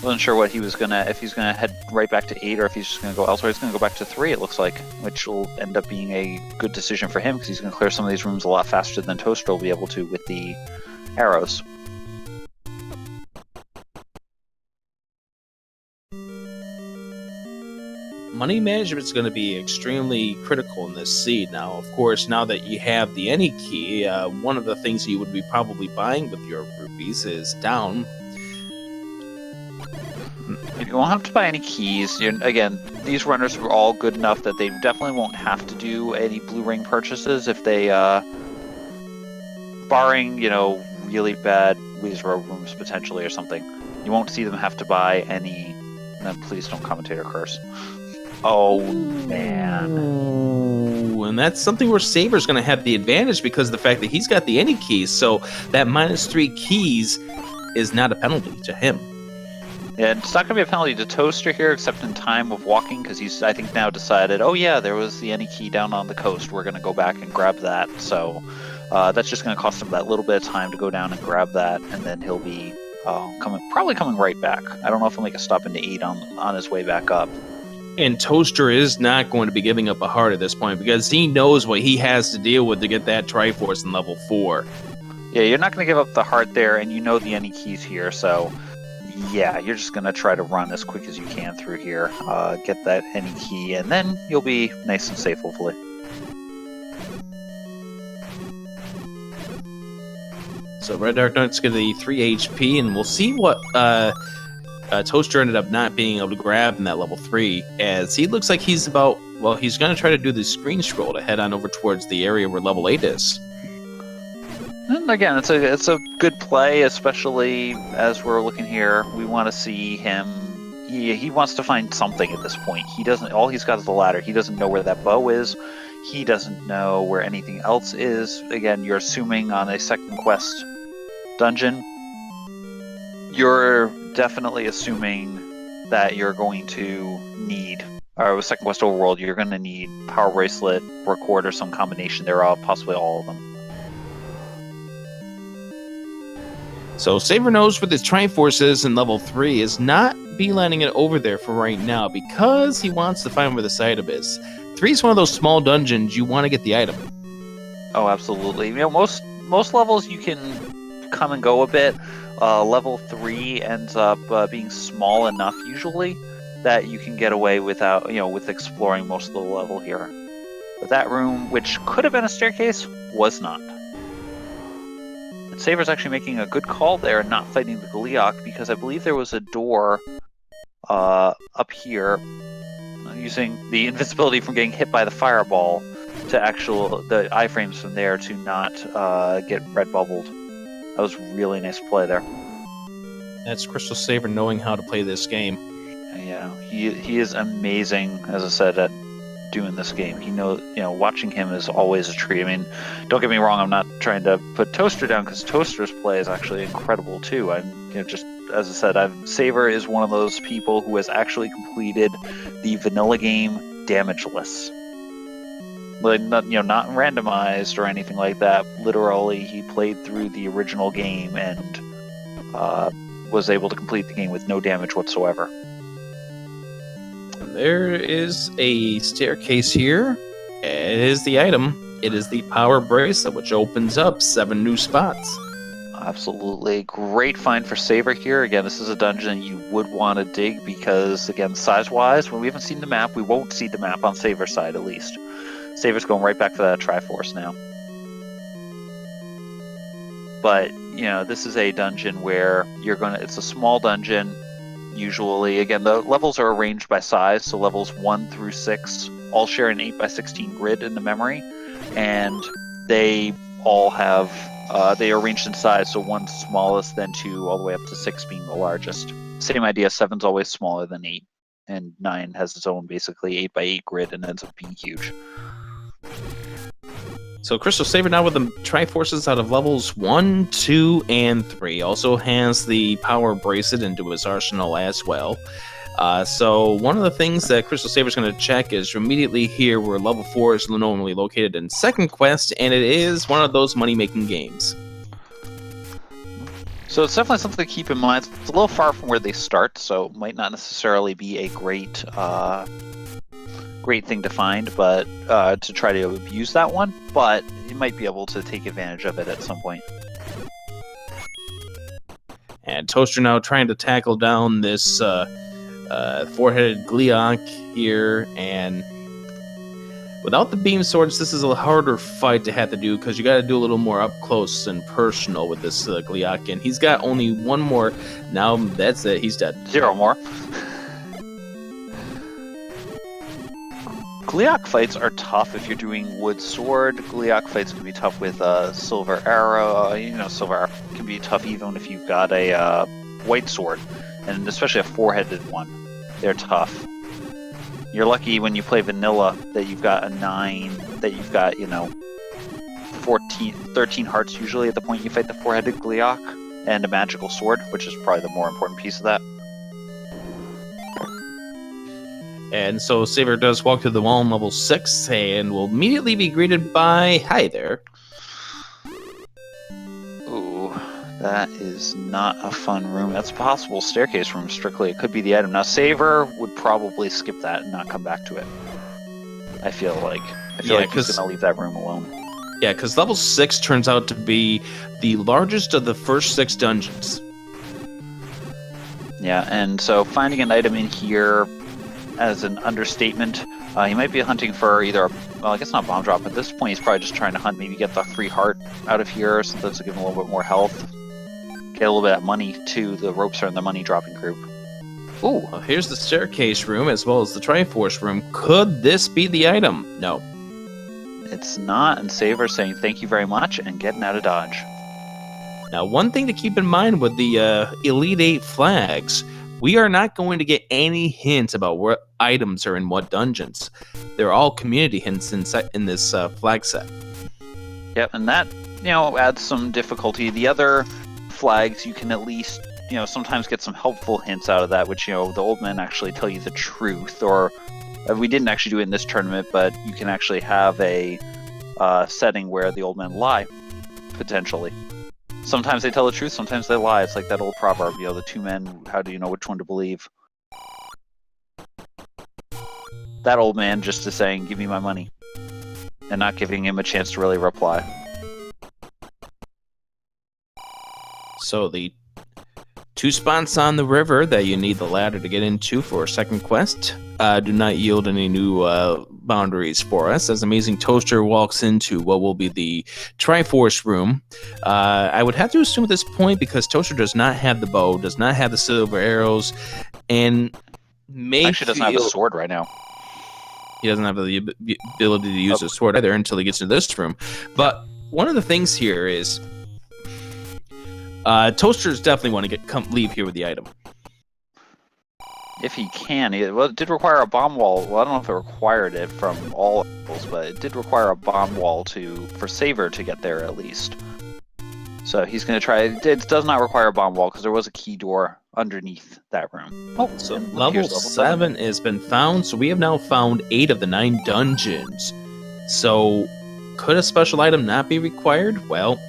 [SPEAKER 1] Wasn't sure what he was if he's gonna head right back to 8, or if he's just gonna go elsewhere. He's gonna go back to 3, it looks like, which will end up being a good decision for him, because he's gonna clear some of these rooms a lot faster than Toaster will be able to with the arrows.
[SPEAKER 2] Money management is going to be extremely critical in this seed. Now, of course, now that you have the any key, one of the things you would be probably buying with your rupees is down.
[SPEAKER 1] You won't have to buy any keys. Again, these runners were all good enough that they definitely won't have to do any blue ring purchases if they, barring, really bad Wizard rooms potentially or something. You won't see them have to buy any. And then please don't commentate or curse. Oh, man.
[SPEAKER 2] Ooh, and that's something where Saber's going to have the advantage because of the fact that he's got the any keys, so that -3 keys is not a penalty to him.
[SPEAKER 1] Yeah, it's not going to be a penalty to Toaster here, except in time of walking, because he's, I think, now decided, oh yeah, there was the any key down on the coast, we're going to go back and grab that, so that's just going to cost him that little bit of time to go down and grab that, and then he'll be probably coming right back. I don't know if he'll make a stop into 8 on his way back up.
[SPEAKER 2] And Toaster is not going to be giving up a heart at this point because he knows what he has to deal with to get that Triforce in level 4.
[SPEAKER 1] Yeah, you're not going to give up the heart there, and you know the any keys here, so yeah, you're just going to try to run as quick as you can through here, get that any key, and then you'll be nice and safe, hopefully.
[SPEAKER 2] So Red Dark Knight's going to be 3 HP, and we'll see what Toaster ended up not being able to grab in that level 3, as he looks like he's going to try to do the screen scroll to head on over towards the area where level 8 is.
[SPEAKER 1] And again, it's a good play, especially as we're looking here. We want to see him, he wants to find something at this point. He doesn't. All he's got is the ladder. He doesn't know where that bow is. He doesn't know where anything else is. Again, you're assuming on a second quest dungeon. You're definitely assuming that you're going to need, or second quest overworld, you're going to need power bracelet, record, or some combination thereof, possibly all of them.
[SPEAKER 2] So Saber knows where this Triforce is in level 3 is not beelining it over there for right now because he wants to find where this item is. 3 is one of those small dungeons you want to get the item.
[SPEAKER 1] Oh, absolutely. Most levels you can come and go a bit. Level 3 ends up being small enough usually that you can get away without, with exploring most of the level here. But that room, which could have been a staircase, was not. And Saber's actually making a good call there and not fighting the Gleeok, because I believe there was a door up here using the invincibility from getting hit by the fireball to the iframes from there to not get red bubbled. That was really nice play there.
[SPEAKER 2] That's Crystal Saber knowing how to play this game.
[SPEAKER 1] Yeah, he is amazing, as I said, at doing this game. He knows, watching him is always a treat. I mean, don't get me wrong, I'm not trying to put Toaster down, because Toaster's play is actually incredible too. Just as I said, Saber is one of those people who has actually completed the vanilla game damageless. Like, not randomized or anything like that. Literally, he played through the original game and was able to complete the game with no damage whatsoever.
[SPEAKER 2] There is a staircase here. It is the item. It is the power bracelet, which opens up 7 new spots.
[SPEAKER 1] Absolutely. Great find for Saber here. Again, this is a dungeon you would want to dig because, again, size-wise, when we haven't seen the map, we won't see the map on Saber's side, at least. Saber's going right back for that Triforce now. But, this is a dungeon where it's a small dungeon, usually. Again, the levels are arranged by size, so levels 1 through 6 all share an 8x16 grid in the memory, and they all have, they are arranged in size, so 1's smallest, then 2, all the way up to 6 being the largest. Same idea, 7's always smaller than 8, and 9 has its own basically 8x8 grid and ends up being huge.
[SPEAKER 2] So Crystal Saber now with the Triforces out of levels 1, 2, and 3. Also has the power bracelet into his arsenal as well. So one of the things that Crystal Saber is going to check is immediately here where level 4 is normally located in second quest, and it is one of those money-making games.
[SPEAKER 1] So it's definitely something to keep in mind. It's a little far from where they start, so it might not necessarily be a great thing to find, but to try to abuse that one, but you might be able to take advantage of it at some point.
[SPEAKER 2] And Toaster now trying to tackle down this four-headed Gleeok here, and without the beam swords, this is a harder fight to have to do because you got to do a little more up close and personal with this Gleeok, and he's got only 1 more. Now that's it, he's dead.
[SPEAKER 1] 0 more. Gleeok fights are tough if you're doing wood sword. Gleeok fights can be tough with silver arrow. Silver arrow can be tough even if you've got a white sword, and especially a 4-headed one. They're tough. You're lucky when you play vanilla that you've got a 9, that you've got 13 hearts usually at the point you fight the 4-headed Gleeok, and a magical sword, which is probably the more important piece of that.
[SPEAKER 2] And so Saber does walk through the wall on level 6 and will immediately be greeted by, "Hi there."
[SPEAKER 1] Ooh, that is not a fun room. That's a possible staircase room, strictly. It could be the item. Now, Saber would probably skip that and not come back to it. I feel like he's going to leave that room alone.
[SPEAKER 2] Yeah, because level 6 turns out to be the largest of the first 6 dungeons.
[SPEAKER 1] Yeah, and so finding an item in here as an understatement. He might be hunting for either, I guess not bomb drop. At this point, he's probably just trying to hunt, maybe get the free heart out of here, something to give him a little bit more health. Get a little bit of money, too. The ropes are in the money dropping group.
[SPEAKER 2] Ooh, well, here's the staircase room as well as the Triforce room. Could this be the item? No.
[SPEAKER 1] It's not, and Saber saying thank you very much and getting out of dodge.
[SPEAKER 2] Now, one thing to keep in mind with the Elite 8 flags, We are not going to get any hints about what items are in what dungeons. They're all community hints in this flag set.
[SPEAKER 1] Yep, and that, adds some difficulty. The other flags, you can at least, sometimes get some helpful hints out of that, which, the old men actually tell you the truth, or we didn't actually do it in this tournament, but you can actually have a setting where the old men lie, potentially. Sometimes they tell the truth, sometimes they lie. It's like that old proverb, the two men, how do you know which one to believe? That old man just is saying, give me my money, and not giving him a chance to really reply.
[SPEAKER 2] So the 2 spots on the river that you need the ladder to get into for a second quest do not yield any new boundaries for us. As AmazingToaster walks into what will be the Triforce room, I would have to assume at this point, because Toaster does not have the bow, does not have the silver arrows, and
[SPEAKER 1] Actually doesn't have a sword right now.
[SPEAKER 2] He doesn't have the ability to use a sword either until he gets into this room. But one of the things here is Toasters definitely want to leave here with the item.
[SPEAKER 1] If he can. It did require a bomb wall. Well, I don't know if it required it from all levels, but it did require a bomb wall for Saver to get there at least. So he's going to try. It does not require a bomb wall because there was a key door underneath that room.
[SPEAKER 2] Oh, so level 7 has been found. So we have now found 8 of the 9 dungeons. So could a special item not be required? Well,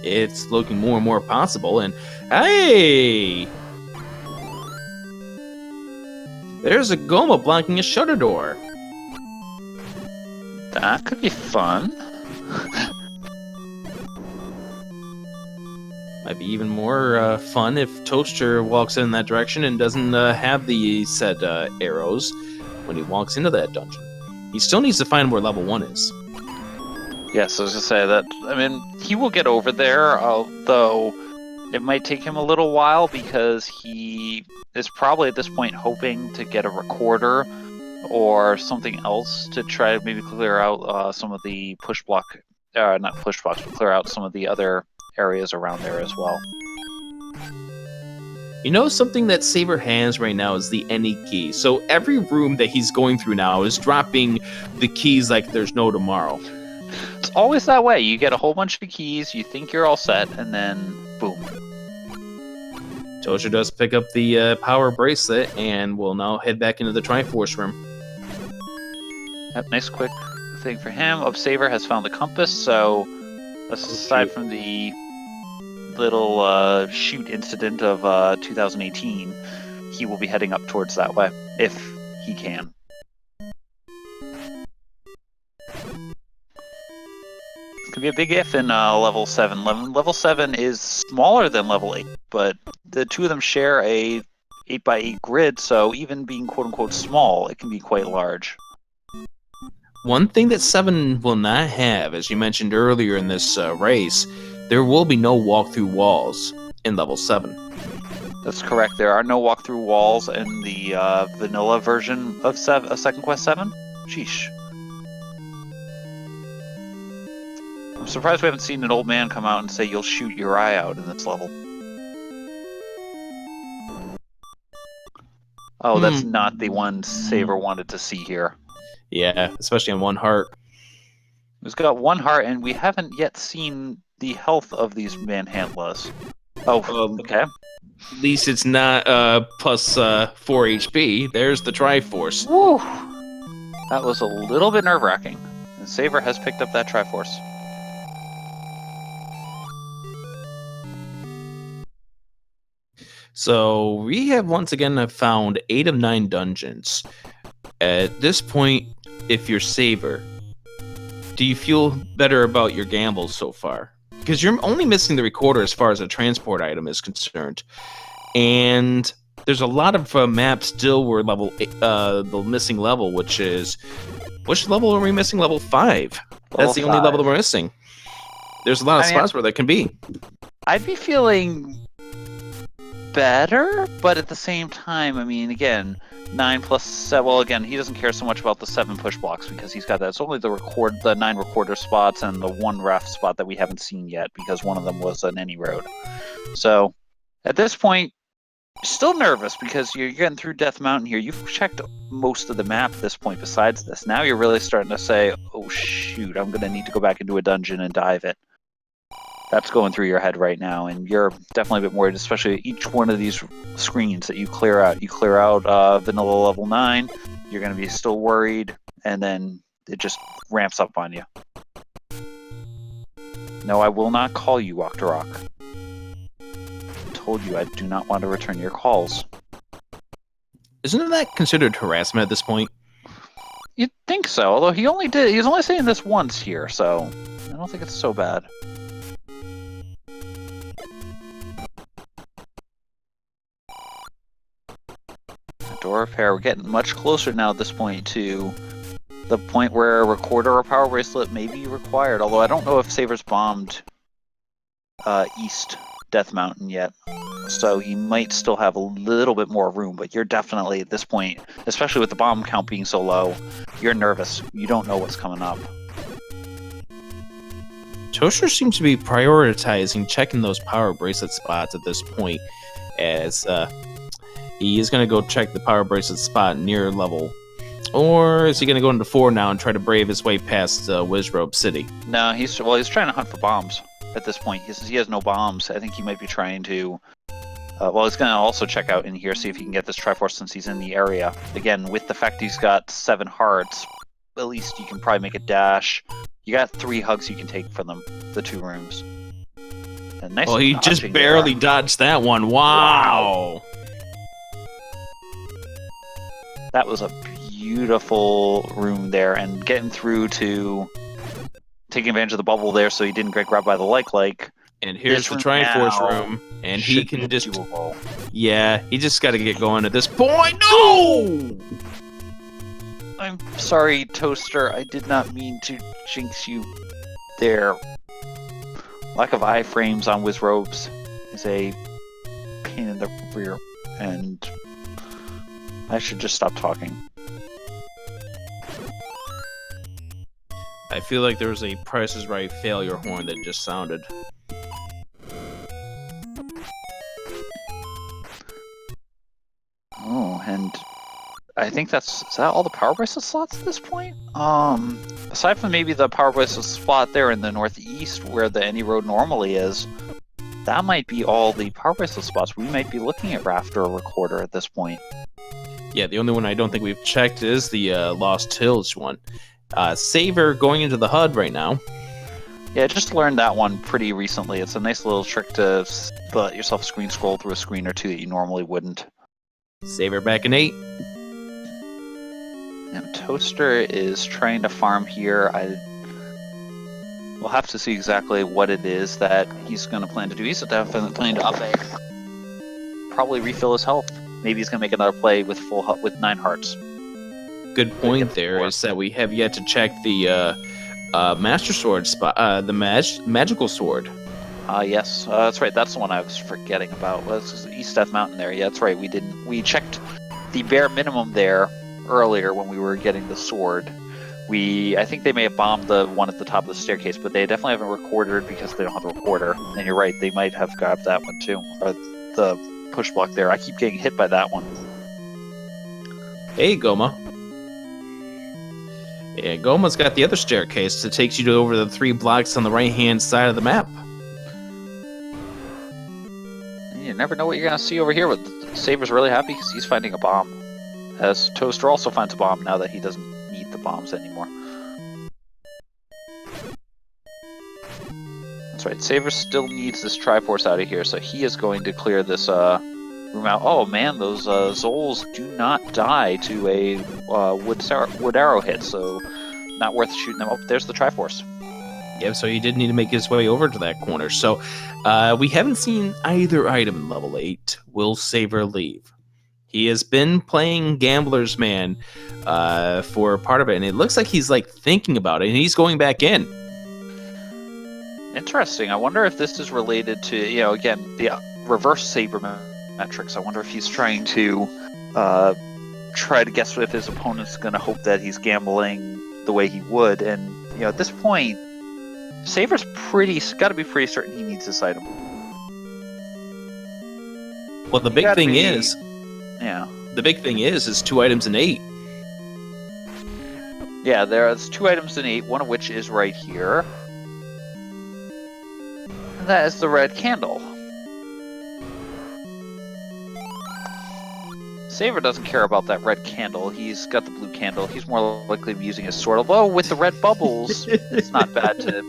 [SPEAKER 2] it's looking more and more possible. And hey! There's a Goma blocking a shutter door.
[SPEAKER 1] That could be fun.
[SPEAKER 2] Might be even more fun if Toaster walks in that direction and doesn't have the said arrows when he walks into that dungeon. He still needs to find where level 1 is.
[SPEAKER 1] Yes, I was going to say that. I mean, he will get over there, although it might take him a little while because he is probably at this point hoping to get a recorder or something else to try to maybe clear out some of the not push blocks, but clear out some of the other areas around there as well.
[SPEAKER 2] Something that Saber has right now is the any key. So every room that he's going through now is dropping the keys like there's no tomorrow.
[SPEAKER 1] It's always that way. You get a whole bunch of keys, you think you're all set, and then boom.
[SPEAKER 2] Toaster does pick up the power bracelet and will now head back into the Triforce room.
[SPEAKER 1] Yep, nice quick thing for him. Saber has found the compass, so aside from the little shoot incident of 2018, he will be heading up towards that way, if he can. It's going to be a big if in level 7. Level 7 is smaller than level 8, but the two of them share a 8x8 grid, so even being quote-unquote small, it can be quite large.
[SPEAKER 2] One thing that 7 will not have, as you mentioned earlier in this race, there will be no walk-through walls in level 7.
[SPEAKER 1] That's correct. There are no walk-through walls in the vanilla version of Second Quest 7. Sheesh. I'm surprised we haven't seen an old man come out and say you'll shoot your eye out in this level. Oh, that's not the one Saber wanted to see here.
[SPEAKER 2] Yeah, especially on 1 heart.
[SPEAKER 1] He's got 1 heart, and we haven't yet seen the health of these manhandlers. Oh, okay.
[SPEAKER 2] At least it's not plus 4 HP. There's the Triforce.
[SPEAKER 1] Woo! That was a little bit nerve-wracking. And Saber has picked up that Triforce.
[SPEAKER 2] So we have once again found 8 of 9 dungeons. At this point, if you're Saber, do you feel better about your gambles so far? Because you're only missing the recorder as far as a transport item is concerned. And there's a lot of maps still where the missing level, which level are we missing? Level 5. That's the only level that we're missing. There's a lot of spots where that can be.
[SPEAKER 1] I'd be feeling better, but at the same time, I mean, again, 9 plus 7. Well, again, he doesn't care so much about the 7 push blocks because he's got that. It's only the 9 recorder spots and the 1 ref spot that we haven't seen yet because one of them was an any road. So at this point, Still nervous because you're getting through Death Mountain here. You've checked most of the map at this point besides this. Now you're really starting to say, oh shoot, I'm going to need to go back into a dungeon and dive it. That's going through your head right now, and you're definitely a bit worried, especially each one of these screens that you clear out. You clear out vanilla level 9, you're going to be still worried, and then it just ramps up on you. No, I will not call you, Octorok. Told you I do not want to return your calls.
[SPEAKER 2] Isn't that considered harassment at this point?
[SPEAKER 1] You'd think so, although he's only saying this once here, so I don't think it's so bad. Door repair, we're getting much closer now at this point to the point where a recorder or power bracelet may be required, although I don't know if Saber's bombed East Death Mountain yet, so he might still have a little bit more room, but you're definitely at this point, especially with the bomb count being so low, you're nervous. You don't know what's coming up.
[SPEAKER 2] Toaster seems to be prioritizing checking those power bracelet spots at this point, as he is going to go check the power bracelet spot near level. Or is he going to go into 4 now and try to brave his way past Wizrobe City?
[SPEAKER 1] No, he's trying to hunt for bombs at this point. He has no bombs. I think he might be trying to... he's going to also check out in here, see if he can get this Triforce since he's in the area. Again, with the fact he's got 7 hearts, at least you can probably make a dash. You got 3 hugs you can take from them, the 2 rooms. And nice.
[SPEAKER 2] Well, he just barely dodged that one. Wow!
[SPEAKER 1] That was a beautiful room there, and getting through to taking advantage of the bubble there so he didn't get grabbed by the like.
[SPEAKER 2] And here's the Triforce room, and he can just... Yeah, he just got to get going at this point. No!
[SPEAKER 1] I'm sorry, Toaster. I did not mean to jinx you there. Lack of iframes on Wizrobes is a pain in the rear, and I should just stop talking.
[SPEAKER 2] I feel like there was a Price is Right failure horn that just sounded.
[SPEAKER 1] Oh, and I think is that all the power bracelet slots at this point? Aside from maybe the power bracelet spot there in the northeast where the Any Road normally is, that might be all the power bracelet spots. We might be looking at Rafter or Recorder at this point.
[SPEAKER 2] Yeah, the only one I don't think we've checked is the Lost Hills one. Saver going into the HUD right now.
[SPEAKER 1] Yeah, I just learned that one pretty recently. It's a nice little trick to let yourself screen scroll through a screen or two that you normally wouldn't.
[SPEAKER 2] Saver back in 8.
[SPEAKER 1] Now, Toaster is trying to farm here. We'll have to see exactly what it is that he's going to plan to do. He's definitely planning to up a... Probably refill his health. Maybe he's going to make another play with with 9 hearts.
[SPEAKER 2] Good point there is that we have yet to check the Master Sword spot, the magical sword.
[SPEAKER 1] Yes, that's right. That's the one I was forgetting about. Was East Death Mountain there? Yeah, that's right. We checked the bare minimum there earlier when we were getting the sword. I think they may have bombed the one at the top of the staircase, but they definitely haven't recorded because they don't have a recorder. And you're right, they might have grabbed that one too, or the push block there. I keep getting hit by that one.
[SPEAKER 2] Hey, Goma. Yeah, Goma's got the other staircase that takes you to over the 3 blocks on the right-hand side of the map.
[SPEAKER 1] And you never know what you're going to see over here. But Saber's really happy because he's finding a bomb. As Toaster also finds a bomb now that he doesn't need the bombs anymore. That's right, Saber still needs this Triforce out of here, so he is going to clear this room out. Oh man, those Zols do not die to a wood arrow hit, so not worth shooting them up. There's the Triforce.
[SPEAKER 2] Yep, so he did need to make his way over to that corner. So we haven't seen either item in level 8. Will Saber leave? He has been playing Gambler's Man for part of it, and it looks like he's like thinking about it, and he's going back in.
[SPEAKER 1] Interesting. I wonder if this is related to, again, the reverse Saber metrics. I wonder if he's trying to try to guess if his opponent's going to hope that he's gambling the way he would. And, at this point, Saber's got to be pretty certain he needs this item.
[SPEAKER 2] Well, the big thing is,
[SPEAKER 1] yeah.
[SPEAKER 2] The big thing is 2 items in 8.
[SPEAKER 1] Yeah, there's 2 items in 8, one of which is right here. And that is the red candle. Saber doesn't care about that red candle. He's got the blue candle. He's more likely to be using his sword. Although with the red bubbles, it's not bad to.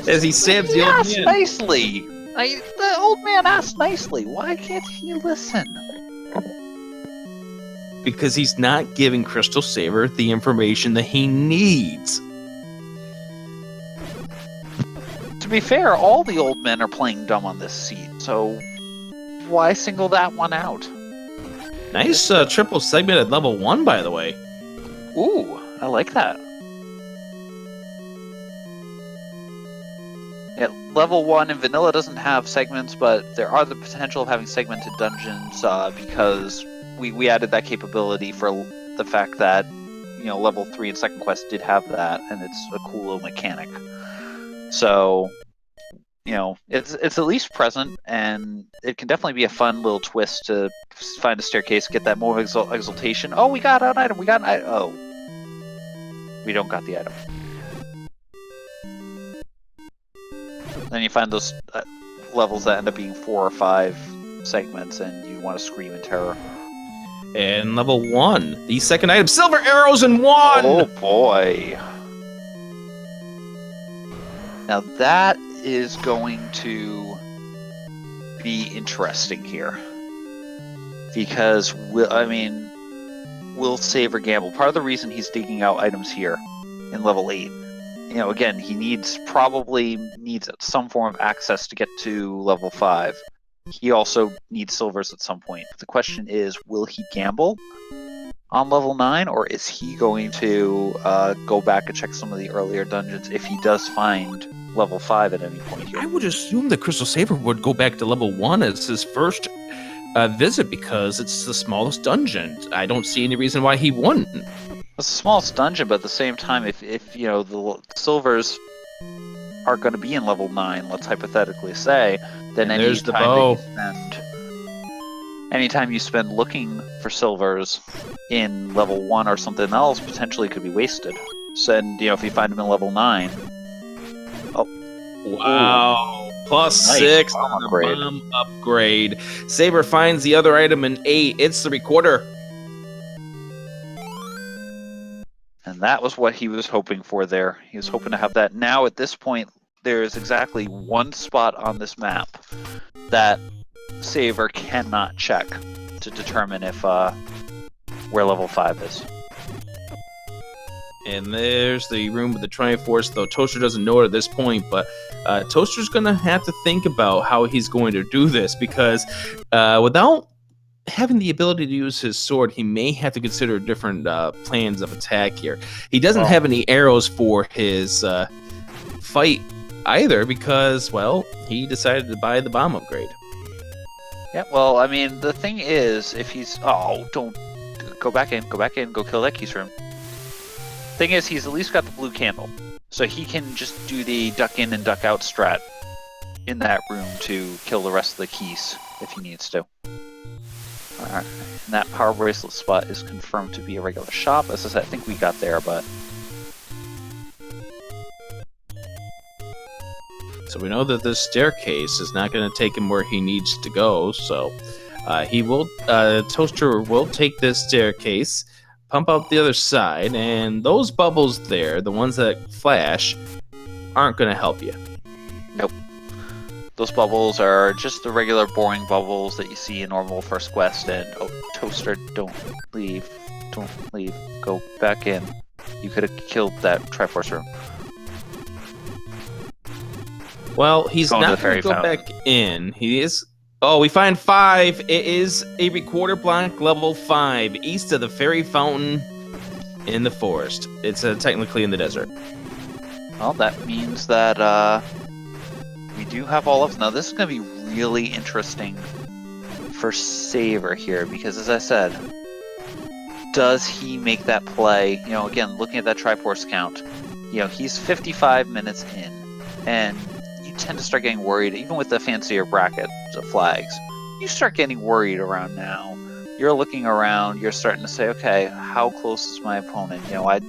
[SPEAKER 2] As he stabs the old man.
[SPEAKER 1] Nicely. The old man asked nicely. Why can't he listen?
[SPEAKER 2] Because he's not giving Crystal Saber the information that he needs.
[SPEAKER 1] To be fair, all the old men are playing dumb on this seat, so why single that one out?
[SPEAKER 2] Nice triple segment at level 1, by the way.
[SPEAKER 1] Ooh, I like that. Yeah, level 1 in vanilla doesn't have segments, but there are the potential of having segmented dungeons because we added that capability for the fact that, you know, level 3 in Second Quest did have that, and it's a cool little mechanic. So, you know, it's at least present, and it can definitely be a fun little twist to find a staircase, get that more exultation. Oh, we got an item, we got an item. Oh, we don't got the item. Then you find those levels that end up being 4 or 5 segments, and you want to scream in terror.
[SPEAKER 2] And level 1, the second item, silver arrows in 1!
[SPEAKER 1] Oh boy. Now that is going to be interesting here. Because, will Saber gamble? Part of the reason he's digging out items here in level 8, you know, again, he probably needs some form of access to get to level 5. He also needs silvers at some point. The question is, will he gamble on level 9, or is he going to go back and check some of the earlier dungeons if he does find level 5 at any point here?
[SPEAKER 2] I would assume that Crystal Saber would go back to level 1 as his first visit because it's the smallest dungeon. I don't see any reason why he wouldn't.
[SPEAKER 1] It's the smallest dungeon, but at the same time, if you know, the silvers are going to be in level 9, let's hypothetically say, then anytime you spend looking for silvers in level 1 or something else, potentially could be wasted. So, and, you know, if you find them in level 9... Oh.
[SPEAKER 2] Wow.
[SPEAKER 1] Ooh.
[SPEAKER 2] Plus
[SPEAKER 1] Nice.
[SPEAKER 2] 6 on the bomb upgrade. Saber finds the other item in 8. It's the recorder.
[SPEAKER 1] And that was what he was hoping for there. He was hoping to have that. Now, at this point, there is exactly one spot on this map that Saber cannot check to determine if where level 5 is.
[SPEAKER 2] And there's the room with the Triforce, though Toaster doesn't know it at this point, but Toaster's going to have to think about how he's going to do this, because without having the ability to use his sword, he may have to consider different plans of attack here. He doesn't have any arrows for his fight either, because, well, he decided to buy the bomb upgrade.
[SPEAKER 1] Yeah, well, I mean, the thing is, if he's... Oh, don't... Go back in, go kill that keys room. Thing is, he's at least got the blue candle, so he can just do the duck in and duck out strat in that room to kill the rest of the keys if he needs to. Alright, and that power bracelet spot is confirmed to be a regular shop. As I said, I think we got there, but...
[SPEAKER 2] So we know that this staircase is not going to take him where he needs to go, so Toaster will take this staircase, pump out the other side, and those bubbles there, the ones that flash, aren't going to help you.
[SPEAKER 1] Nope. Those bubbles are just the regular boring bubbles that you see in normal first quest, and oh, Toaster, don't leave, go back in. You could have killed that Triforce room.
[SPEAKER 2] Well, he's not going to go back in. He is... Oh, we find 5. It is a recorder block level 5, east of the fairy fountain in the forest. It's technically in the desert.
[SPEAKER 1] Well, that means that we do have all of... Now, this is going to be really interesting for Saber here, because as I said, does he make that play? You know, again, looking at that Triforce count, you know, he's 55 minutes in, and you tend to start getting worried, even with the fancier brackets of flags. You start getting worried around now. You're looking around, you're starting to say, okay, how close is my opponent? You know, I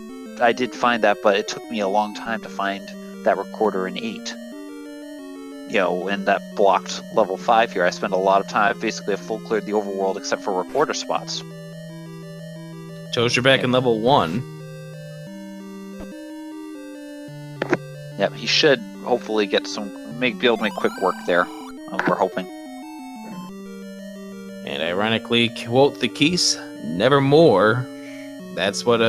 [SPEAKER 1] did find that, but it took me a long time to find that recorder in 8. You know, in that blocked level 5 here, I spent a lot of time. Basically, I full cleared the overworld except for recorder spots.
[SPEAKER 2] Toaster back in level 1.
[SPEAKER 1] Yep, he should hopefully get be able to make quick work there. We're hoping.
[SPEAKER 2] And ironically, quote the keys, nevermore. That's what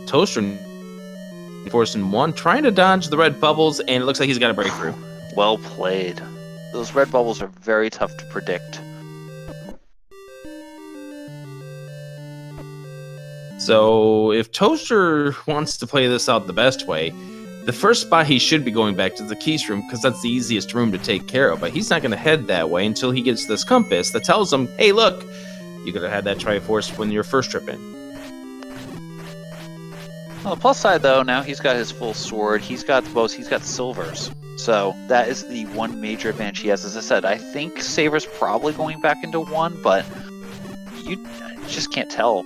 [SPEAKER 2] Toaster enforcing 1, trying to dodge the red bubbles, and it looks like he's got a breakthrough.
[SPEAKER 1] Well played. Those red bubbles are very tough to predict.
[SPEAKER 2] So if Toaster wants to play this out the best way, the first spot he should be going back to the keys room, because that's the easiest room to take care of. But he's not going to head that way until he gets this compass that tells him, hey, look, you could have had that Triforce when your first trip in.
[SPEAKER 1] On the plus side, though, now he's got his full sword. He's got the bows. He's got silvers. So that is the one major advantage he has. As I said, I think Saber's probably going back into 1, but you just can't tell.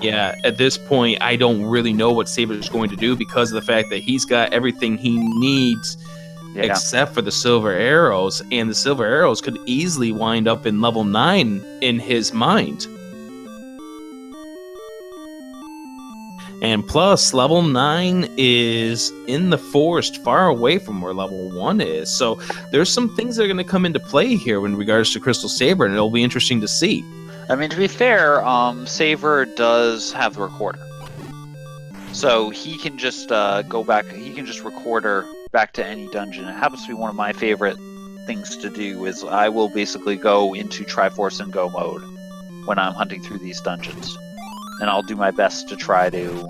[SPEAKER 2] Yeah, at this point, I don't really know what Saber's going to do because of the fact that he's got everything he needs except for the silver arrows, and the silver arrows could easily wind up in level 9 in his mind. And plus, level 9 is in the forest, far away from where level 1 is. So there's some things that are going to come into play here in regards to Crystal Saber, and it'll be interesting to see.
[SPEAKER 1] I mean, to be fair, Saber does have the recorder. So he can just go back, he can just recorder back to any dungeon. It happens to be one of my favorite things to do, is I will basically go into Triforce and Go mode when I'm hunting through these dungeons. And I'll do my best to try to...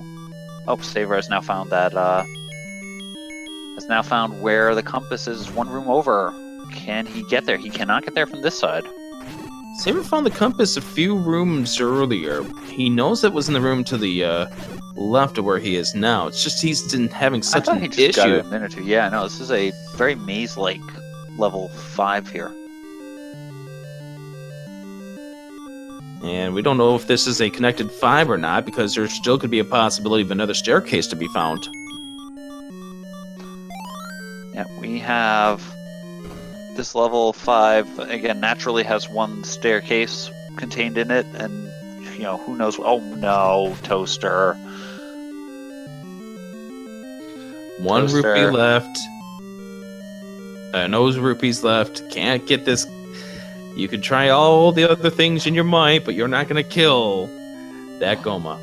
[SPEAKER 1] Oh, Saber has now found that, where the compass is, one room over. Can he get there? He cannot get there from this side.
[SPEAKER 2] Saber found the compass a few rooms earlier. He knows it was in the room to the left of where he is now. It's just he's been having such an issue. I thought he just got it a minute or two.
[SPEAKER 1] Yeah, no, this is a very maze-like level 5 here.
[SPEAKER 2] And we don't know if this is a connected 5 or not, because there still could be a possibility of another staircase to be found.
[SPEAKER 1] Yeah, we have... This level 5, again, naturally has one staircase contained in it, and, you know, who knows... Oh, no, Toaster.
[SPEAKER 2] One rupee left. No rupees left. Can't get this... You could try all the other things in your might, but you're not going to kill that Goma.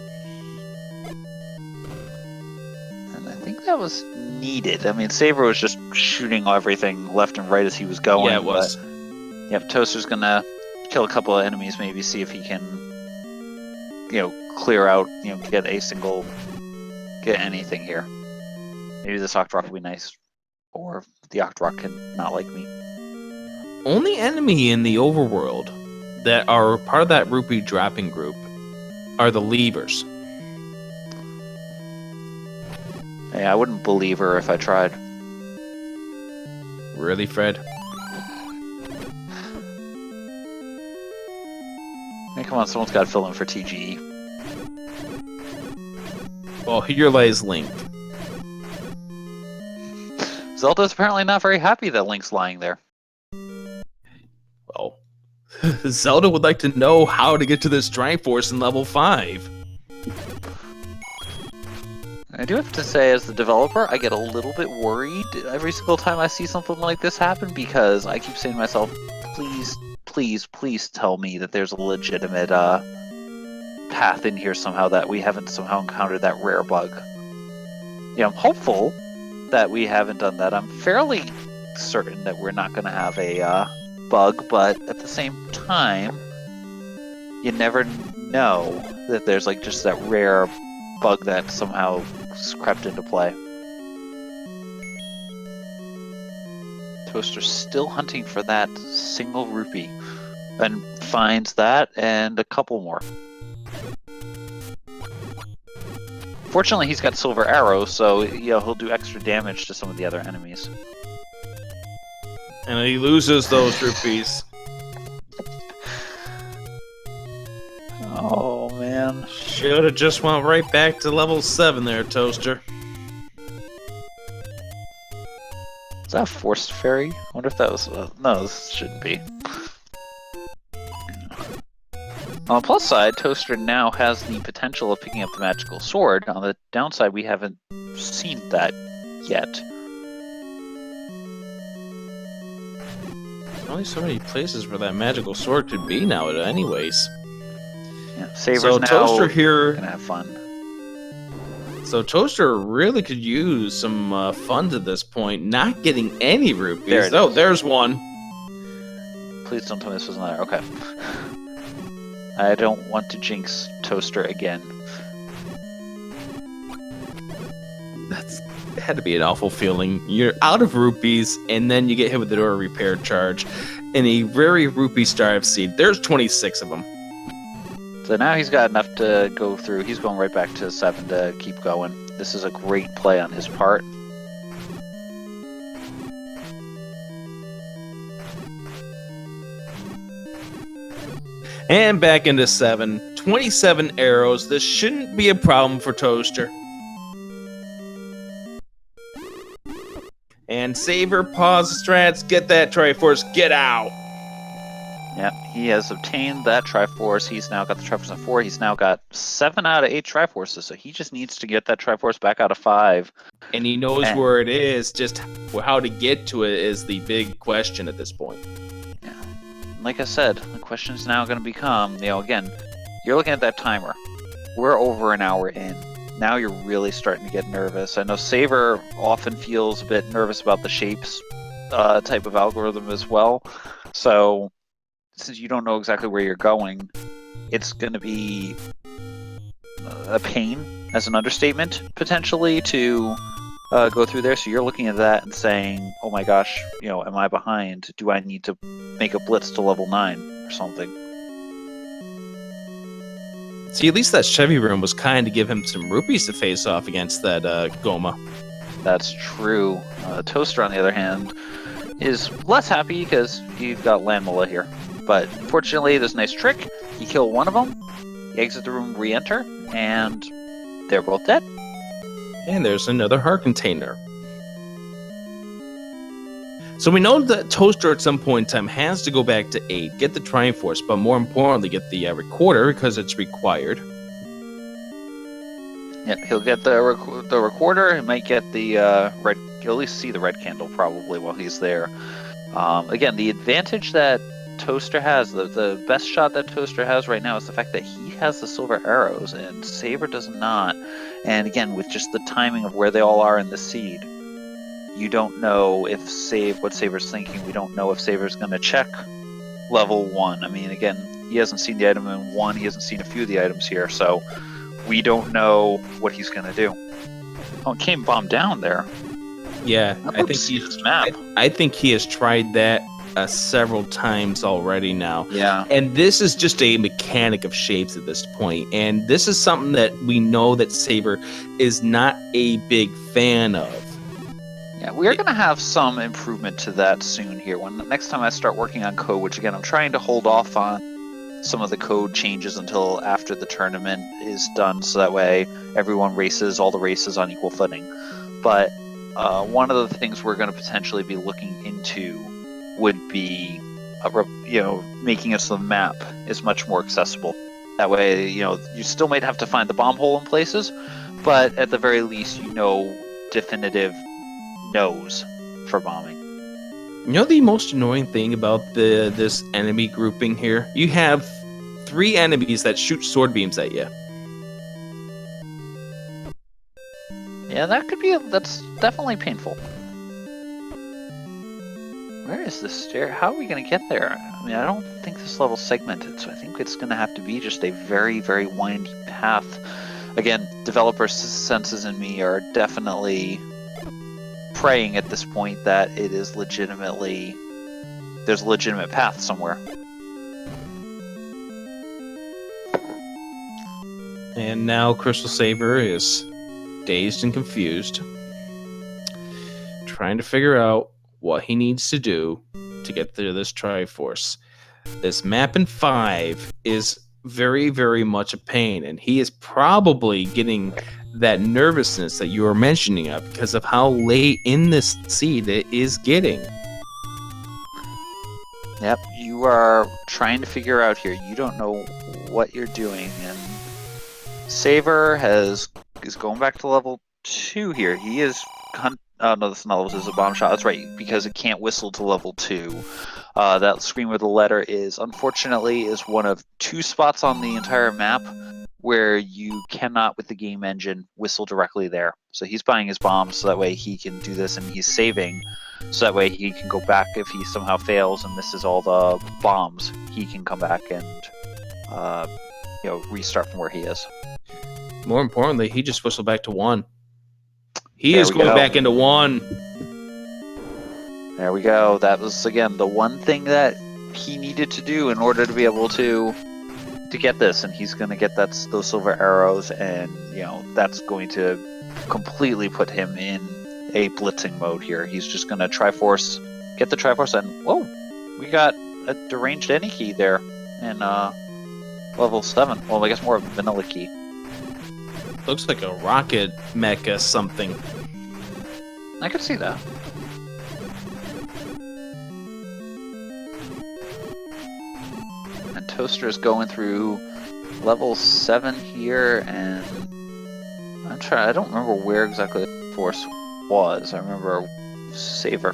[SPEAKER 1] And I think that was needed. I mean, Saber was just shooting everything left and right as he was going.
[SPEAKER 2] Yeah, it was.
[SPEAKER 1] But, yep, Toaster's going to kill a couple of enemies, maybe see if he can, you know, clear out, you know, get anything here. Maybe this Octorok will be nice. Or the Octorok can not like me.
[SPEAKER 2] Only enemy in the overworld that are part of that rupee dropping group are the levers.
[SPEAKER 1] Hey, I wouldn't believe her if I tried.
[SPEAKER 2] Really, Fred?
[SPEAKER 1] Hey, come on, someone's got to fill in for TGE.
[SPEAKER 2] Well, here lies Link.
[SPEAKER 1] Zelda's apparently not very happy that Link's lying there.
[SPEAKER 2] Well, Zelda would like to know how to get to this Triforce in level 5.
[SPEAKER 1] I do have to say, as the developer, I get a little bit worried every single time I see something like this happen, because I keep saying to myself, please, please, please tell me that there's a legitimate path in here somehow, that we haven't somehow encountered that rare bug. Yeah, I'm hopeful that we haven't done that. I'm fairly certain that we're not going to have a bug, but at the same time, you never know that there's like just that rare bug that somehow crept into play. Toaster's still hunting for that single rupee, and finds that and a couple more. Fortunately, he's got silver arrows, so you know, he'll do extra damage to some of the other enemies.
[SPEAKER 2] And he loses those rupees.
[SPEAKER 1] Oh, man.
[SPEAKER 2] Should have just went right back to level 7 there, Toaster.
[SPEAKER 1] Is that a forced fairy? I wonder if that was... no, this shouldn't be. On the plus side, Toaster now has the potential of picking up the magical sword. On the downside, we haven't seen that yet.
[SPEAKER 2] There's only so many places where that magical sword could be now, anyways.
[SPEAKER 1] Yeah, Saber's
[SPEAKER 2] So
[SPEAKER 1] now
[SPEAKER 2] Toaster here,
[SPEAKER 1] gonna have fun.
[SPEAKER 2] So Toaster really could use some funds at this point. Not getting any rupees.
[SPEAKER 1] There
[SPEAKER 2] There's one.
[SPEAKER 1] Please don't tell me this wasn't there. Okay. I don't want to jinx Toaster again.
[SPEAKER 2] That's had to be an awful feeling. You're out of rupees, and then you get hit with the door repair charge. And a very rupee starve seed. There's 26 of them.
[SPEAKER 1] So now he's got enough to go through. He's going right back to 7 to keep going. This is a great play on his part.
[SPEAKER 2] And back into 7. 27 arrows. This shouldn't be a problem for Toaster. And Saber, pause the strats, get that Triforce, get out!
[SPEAKER 1] Yeah, he has obtained that Triforce. He's now got the Triforce on 4. He's now got 7 out of 8 Triforces, so he just needs to get that Triforce back out of 5.
[SPEAKER 2] And he knows where it is, just how to get to it is the big question at this point.
[SPEAKER 1] Yeah. Like I said, the question is now going to become, again, you're looking at that timer. We're over an hour in. Now you're really starting to get nervous. I know Saber often feels a bit nervous about the shapes type of algorithm as well. So since you don't know exactly where you're going, it's going to be a pain, as an understatement, potentially, to go through there. So you're looking at that and saying, oh my gosh, am I behind? Do I need to make a blitz to level 9 or something?
[SPEAKER 2] See, at least that Chevy room was kind to give him some rupees to face off against that Goma.
[SPEAKER 1] That's true. Toaster, on the other hand, is less happy because you've got Landmula here. But fortunately, there's a nice trick. You kill one of them, you exit the room, re-enter, and they're both dead.
[SPEAKER 2] And there's another heart container. So we know that Toaster at some point in time has to go back to 8, get the Triforce, but more importantly, get the recorder because it's required.
[SPEAKER 1] Yep, he'll get the recorder. He might get the red. He'll at least see the red candle probably while he's there. Again, the advantage that Toaster has, the best shot that Toaster has right now is the fact that he has the silver arrows and Saber does not. And again, with just the timing of where they all are in the seed, you don't know what Saber's thinking. We don't know if Saber's going to check level 1. I mean, again, he hasn't seen the item in 1. He hasn't seen a few of the items here, so we don't know what he's going to do. Oh, it came bomb down there.
[SPEAKER 2] Yeah,
[SPEAKER 1] I
[SPEAKER 2] think he has tried that several times already now.
[SPEAKER 1] Yeah.
[SPEAKER 2] And this is just a mechanic of shapes at this point. And this is something that we know that Saber is not a big fan of.
[SPEAKER 1] Yeah, we are going to have some improvement to that soon here. Next time I start working on code, which again, I'm trying to hold off on some of the code changes until after the tournament is done, so that way everyone races, all the races on equal footing. But one of the things we're going to potentially be looking into would be, making it so the map is much more accessible. That way, you still might have to find the bomb hole in places, but at the very least, definitive knows for bombing.
[SPEAKER 2] The most annoying thing about this enemy grouping here? You have 3 enemies that shoot sword beams at you.
[SPEAKER 1] Yeah, that's definitely painful. Where is this stair? How are we going to get there? I mean, I don't think this level's segmented, so I think it's going to have to be just a very, very windy path. Again, developer senses in me are definitely praying at this point that it is there's a legitimate path somewhere.
[SPEAKER 2] And now Crystal Saber is dazed and confused, trying to figure out what he needs to do to get through this Triforce. This map in 5 is very, very much a pain, and he is probably getting that nervousness that you were mentioning because of how late in this seed it is getting.
[SPEAKER 1] Yep, you are trying to figure out here. You don't know what you're doing, and Saver is going back to level 2 here. He is oh no, that's not level 2, it's a bomb shot. That's right, because it can't whistle to level 2. That screen where the letter is, unfortunately, is one of 2 spots on the entire map where you cannot, with the game engine, whistle directly there. So he's buying his bombs so that way he can do this, and he's saving so that way he can go back if he somehow fails and misses all the bombs. He can come back and restart from where he is.
[SPEAKER 2] More importantly, he just whistled back to 1. He is going back into 1.
[SPEAKER 1] There we go. That was, again, the one thing that he needed to do in order to be able to get this, and he's going to get those silver arrows, and that's going to completely put him in a blitzing mode here. He's just going to Triforce, get the Triforce, and whoa, we got a deranged any key there in level 7. Well, I guess more of a vanilla key.
[SPEAKER 2] Looks like a rocket mecha something.
[SPEAKER 1] I could see that. And Toaster is going through level 7 here, and I don't remember where exactly the force was. I remember Saver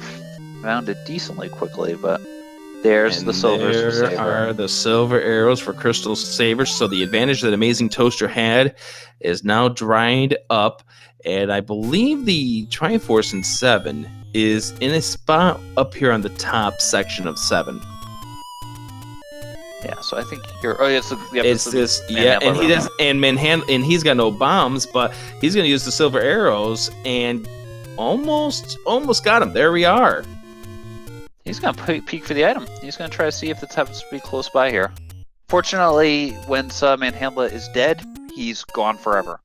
[SPEAKER 1] found it decently quickly, but there's the silvers for Saver.
[SPEAKER 2] There are the silver arrows for Crystal Saver, so the advantage that AmazingToaster had is now dried up, and I believe the Triforce in 7 is in a spot up here on the top section of 7.
[SPEAKER 1] Yeah, so I think you're. Oh, it's
[SPEAKER 2] this. Yeah, and he does. And and he's got no bombs, but he's going to use the silver arrows and almost got him. There we are.
[SPEAKER 1] He's going to peek for the item. He's going to try to see if it happens to be close by here. Fortunately, once Manhandla is dead, he's gone forever.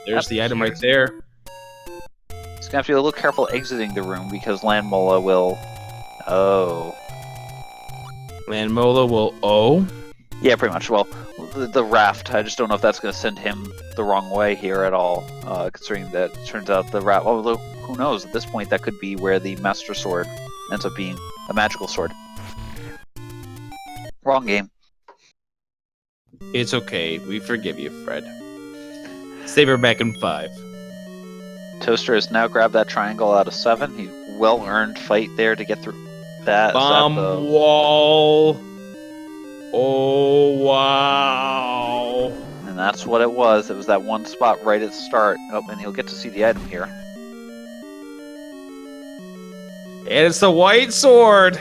[SPEAKER 2] There's the item right there.
[SPEAKER 1] He's going to have to be a little careful exiting the room because Landmola will. Oh.
[SPEAKER 2] Landmola will. Oh?
[SPEAKER 1] Yeah, pretty much. Well, the raft, I just don't know if that's going to send him the wrong way here at all, considering that it turns out the raft. Although, who knows? At this point, that could be where the Master Sword ends up being a magical sword. Wrong game.
[SPEAKER 2] It's okay. We forgive you, Fred. Saber back in 5.
[SPEAKER 1] Toaster has now grabbed that triangle out of 7. He well-earned fight there to get through that.
[SPEAKER 2] Bomb wall. Oh, wow.
[SPEAKER 1] And that's what it was. It was that one spot right at the start. Oh, and he'll get to see the item here.
[SPEAKER 2] And it's the white sword.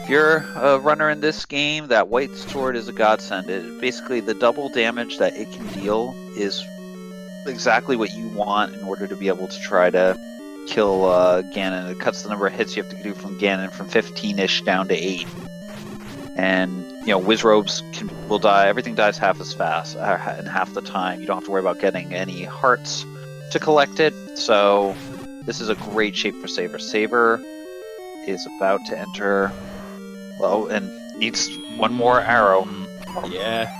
[SPEAKER 1] If you're a runner in this game, that white sword is a godsend. Basically, the double damage that it can deal is exactly what you want in order to be able to try to kill Ganon. It cuts the number of hits you have to do from Ganon from 15-ish down to 8. And, Wizrobes will die. Everything dies half as fast in half the time. You don't have to worry about getting any hearts to collect it. So this is a great shape for Saber. Saber is about to enter... Well, and needs one more arrow.
[SPEAKER 2] Yeah.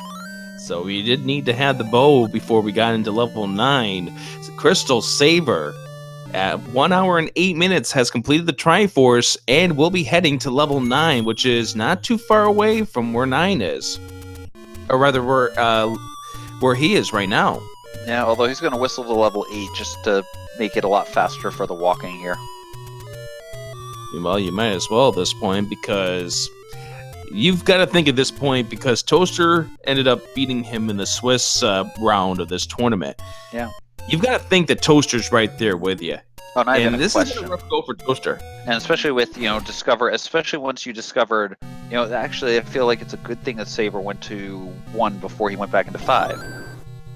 [SPEAKER 2] So we did need to have the bow before we got into level 9. Crystal Saber, at 1 hour and 8 minutes, has completed the Triforce and will be heading to level 9, which is not too far away from where 9 is. Or rather, where he is right now.
[SPEAKER 1] Yeah, although he's going to whistle to level 8 just to make it a lot faster for the walking here.
[SPEAKER 2] Well, you might as well at this point, because you've got to think at this point, because Toaster ended up beating him in the Swiss round of this tournament.
[SPEAKER 1] Yeah.
[SPEAKER 2] You've got to think that Toaster's right there with you.
[SPEAKER 1] Oh, not even a
[SPEAKER 2] this
[SPEAKER 1] question.
[SPEAKER 2] is a rough go for Toaster.
[SPEAKER 1] And especially with, especially once you discovered, actually I feel like it's a good thing that Saber went to 1 before he went back into 5.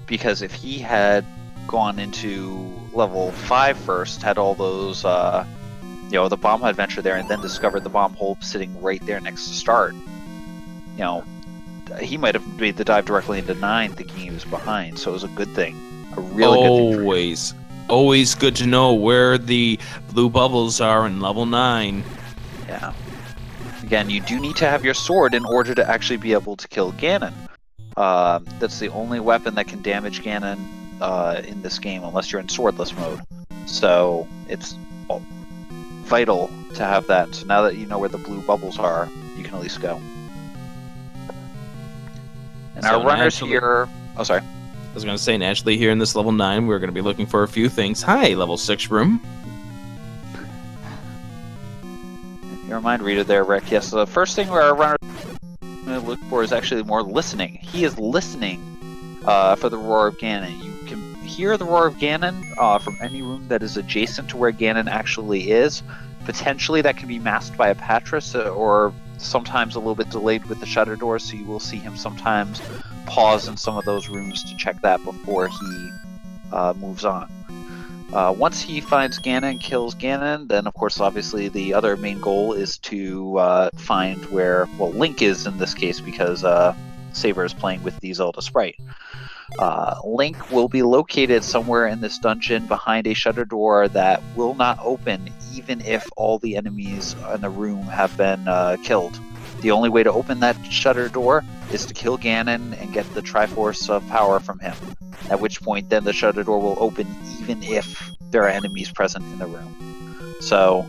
[SPEAKER 1] Because if he had gone into level 5 first, had all those... the bomb adventure there, and then discovered the bomb hole sitting right there next to start. He might have made the dive directly into 9, thinking he was behind. So it was a good thing, a really good thing.
[SPEAKER 2] Always good to know where the blue bubbles are in level 9.
[SPEAKER 1] Yeah. Again, you do need to have your sword in order to actually be able to kill Ganon. That's the only weapon that can damage Ganon in this game, unless you're in swordless mode. So it's vital to have that. So now that you know where the blue bubbles are, you can at least go. And
[SPEAKER 2] So
[SPEAKER 1] our runners
[SPEAKER 2] naturally-
[SPEAKER 1] here... Oh, sorry.
[SPEAKER 2] I was going to say, naturally, here in this level 9, we're going to be looking for a few things. Hi, level 6 room.
[SPEAKER 1] Your mind reader there, Rick. Yes, the first thing our runners going to look for is actually more listening. He is listening for the roar of Ganon. You can hear the roar of Ganon from any room that is adjacent to where Ganon actually is. Potentially that can be masked by a Patras or sometimes a little bit delayed with the shutter doors, so you will see him sometimes pause in some of those rooms to check that before he moves on. Once he finds Ganon, kills Ganon, then of course obviously the other main goal is to find where, well, Link is in this case because Saber is playing with the Zelda sprite. Link will be located somewhere in this dungeon behind a shutter door that will not open even if all the enemies in the room have been killed. The only way to open that shutter door is to kill Ganon and get the Triforce of power from him. At which point then the shutter door will open even if there are enemies present in the room. So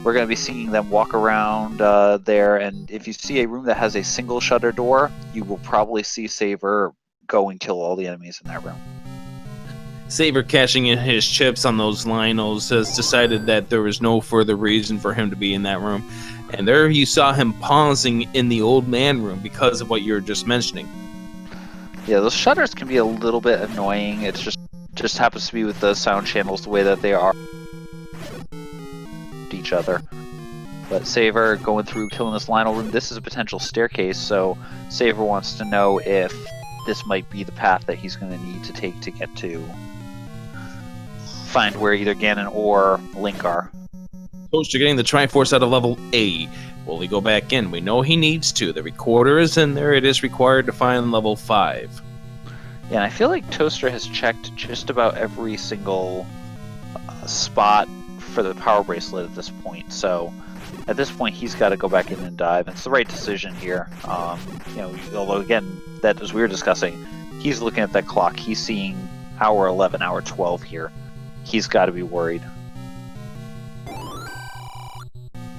[SPEAKER 1] we're going to be seeing them walk around there, and if you see a room that has a single shutter door, you will probably see Saber go and kill all the enemies in that room.
[SPEAKER 2] Saber, cashing in his chips on those Lionels, has decided that there was no further reason for him to be in that room. And there you saw him pausing in the old man room because of what you were just mentioning.
[SPEAKER 1] Yeah, those shutters can be a little bit annoying. It's just happens to be with the sound channels the way that they are to each other. But Saber going through killing this Lionel room, this is a potential staircase, so Saber wants to know if this might be the path that he's going to need to take to get to find where either Ganon or Link are.
[SPEAKER 2] Toaster getting the Triforce out of level 8. Will he go back in? We know he needs to. The recorder is in there. It is required to find level 5.
[SPEAKER 1] Yeah, and I feel like Toaster has checked just about every single spot for the power bracelet at this point. So at this point, he's got to go back in and dive. It's the right decision here. Although again, that as we were discussing, he's looking at that clock. He's seeing hour 11, hour 12 here. He's got to be worried.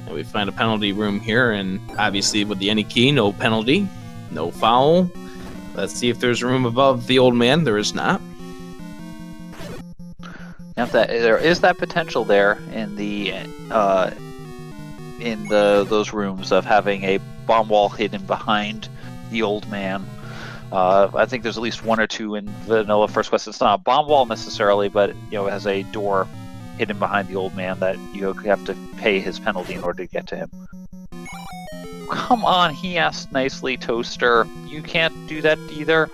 [SPEAKER 2] And we find a penalty room here, and obviously with the any key, no penalty, no foul. Let's see if there's room above the old man. There is not.
[SPEAKER 1] Now there is that potential there in those rooms of having a bomb wall hidden behind the old man. I think there's at least one or two in Vanilla First Quest. It's not a bomb wall necessarily, but it has a door hidden behind the old man that you have to pay his penalty in order to get to him. Come on, he asked nicely, Toaster. You can't do that either.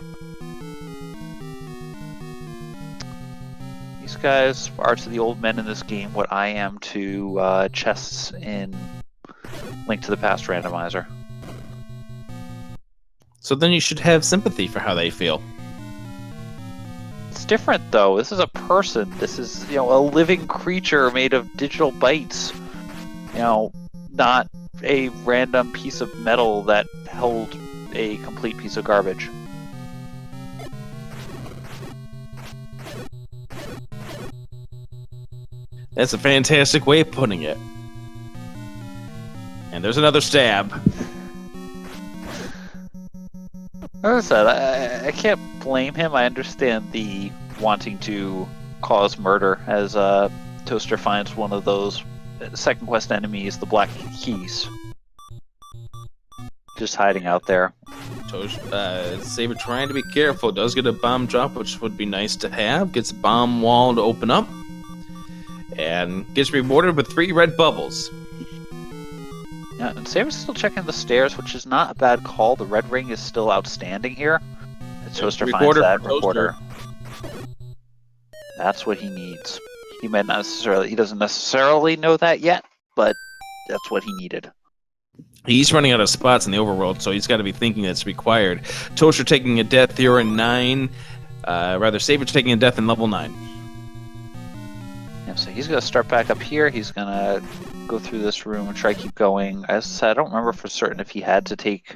[SPEAKER 1] These guys are to the old men in this game what I am to chests in Link to the Past Randomizer.
[SPEAKER 2] So then you should have sympathy for how they feel.
[SPEAKER 1] It's different though. This is a person. This is a living creature made of digital bytes. Not a random piece of metal that held a complete piece of garbage.
[SPEAKER 2] That's a fantastic way of putting it. And there's another stab.
[SPEAKER 1] As I said, I can't blame him. I understand the wanting to cause murder as Toaster finds one of those second quest enemies, the Black Keys. Just hiding out there.
[SPEAKER 2] Saber trying to be careful. Does get a bomb drop, which would be nice to have. Gets a bomb wall to open up. And gets rewarded with 3 red bubbles.
[SPEAKER 1] Yeah, and Saber's still checking the stairs, which is not a bad call. The red ring is still outstanding here. And Toaster finds that recorder. That's what he needs. He doesn't necessarily know that yet, but that's what he needed.
[SPEAKER 2] He's running out of spots in the overworld, so he's got to be thinking that's required. Toaster taking a death here in 9. Saber taking a death in level 9.
[SPEAKER 1] So he's going to start back up here. He's going to go through this room and try to keep going. As I said, I don't remember for certain if he had to take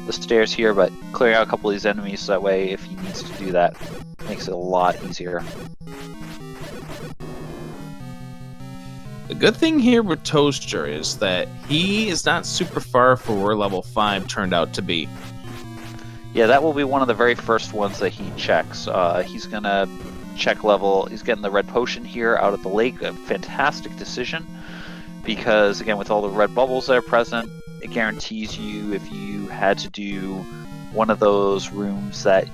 [SPEAKER 1] the stairs here, but clearing out a couple of these enemies so that way if he needs to do that, makes it a lot easier.
[SPEAKER 2] The good thing here with Toaster is that he is not super far from where level 5 turned out to be.
[SPEAKER 1] Yeah, that will be one of the very first ones that he checks. He's going to check level. He's getting the red potion here out of the lake. A fantastic decision because, again, with all the red bubbles that are present, it guarantees you if you had to do one of those rooms that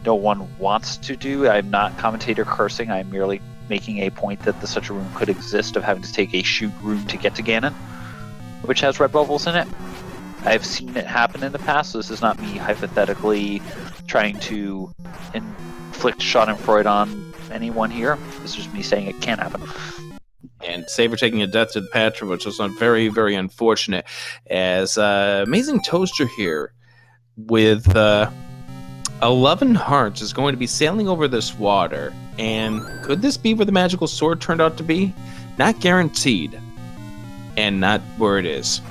[SPEAKER 1] no one wants to do. I'm not commentator cursing. I'm merely making a point that such a room could exist of having to take a shoot room to get to Ganon, which has red bubbles in it. I've seen it happen in the past, so this is not me hypothetically trying to inflict Schadenfreude on anyone here. This is just me saying it can happen.
[SPEAKER 2] And Saber taking a death to the Patra, which was very, very unfortunate. As AmazingToaster here with 11 hearts is going to be sailing over this water. And could this be where the magical sword turned out to be? Not guaranteed. And not where it is.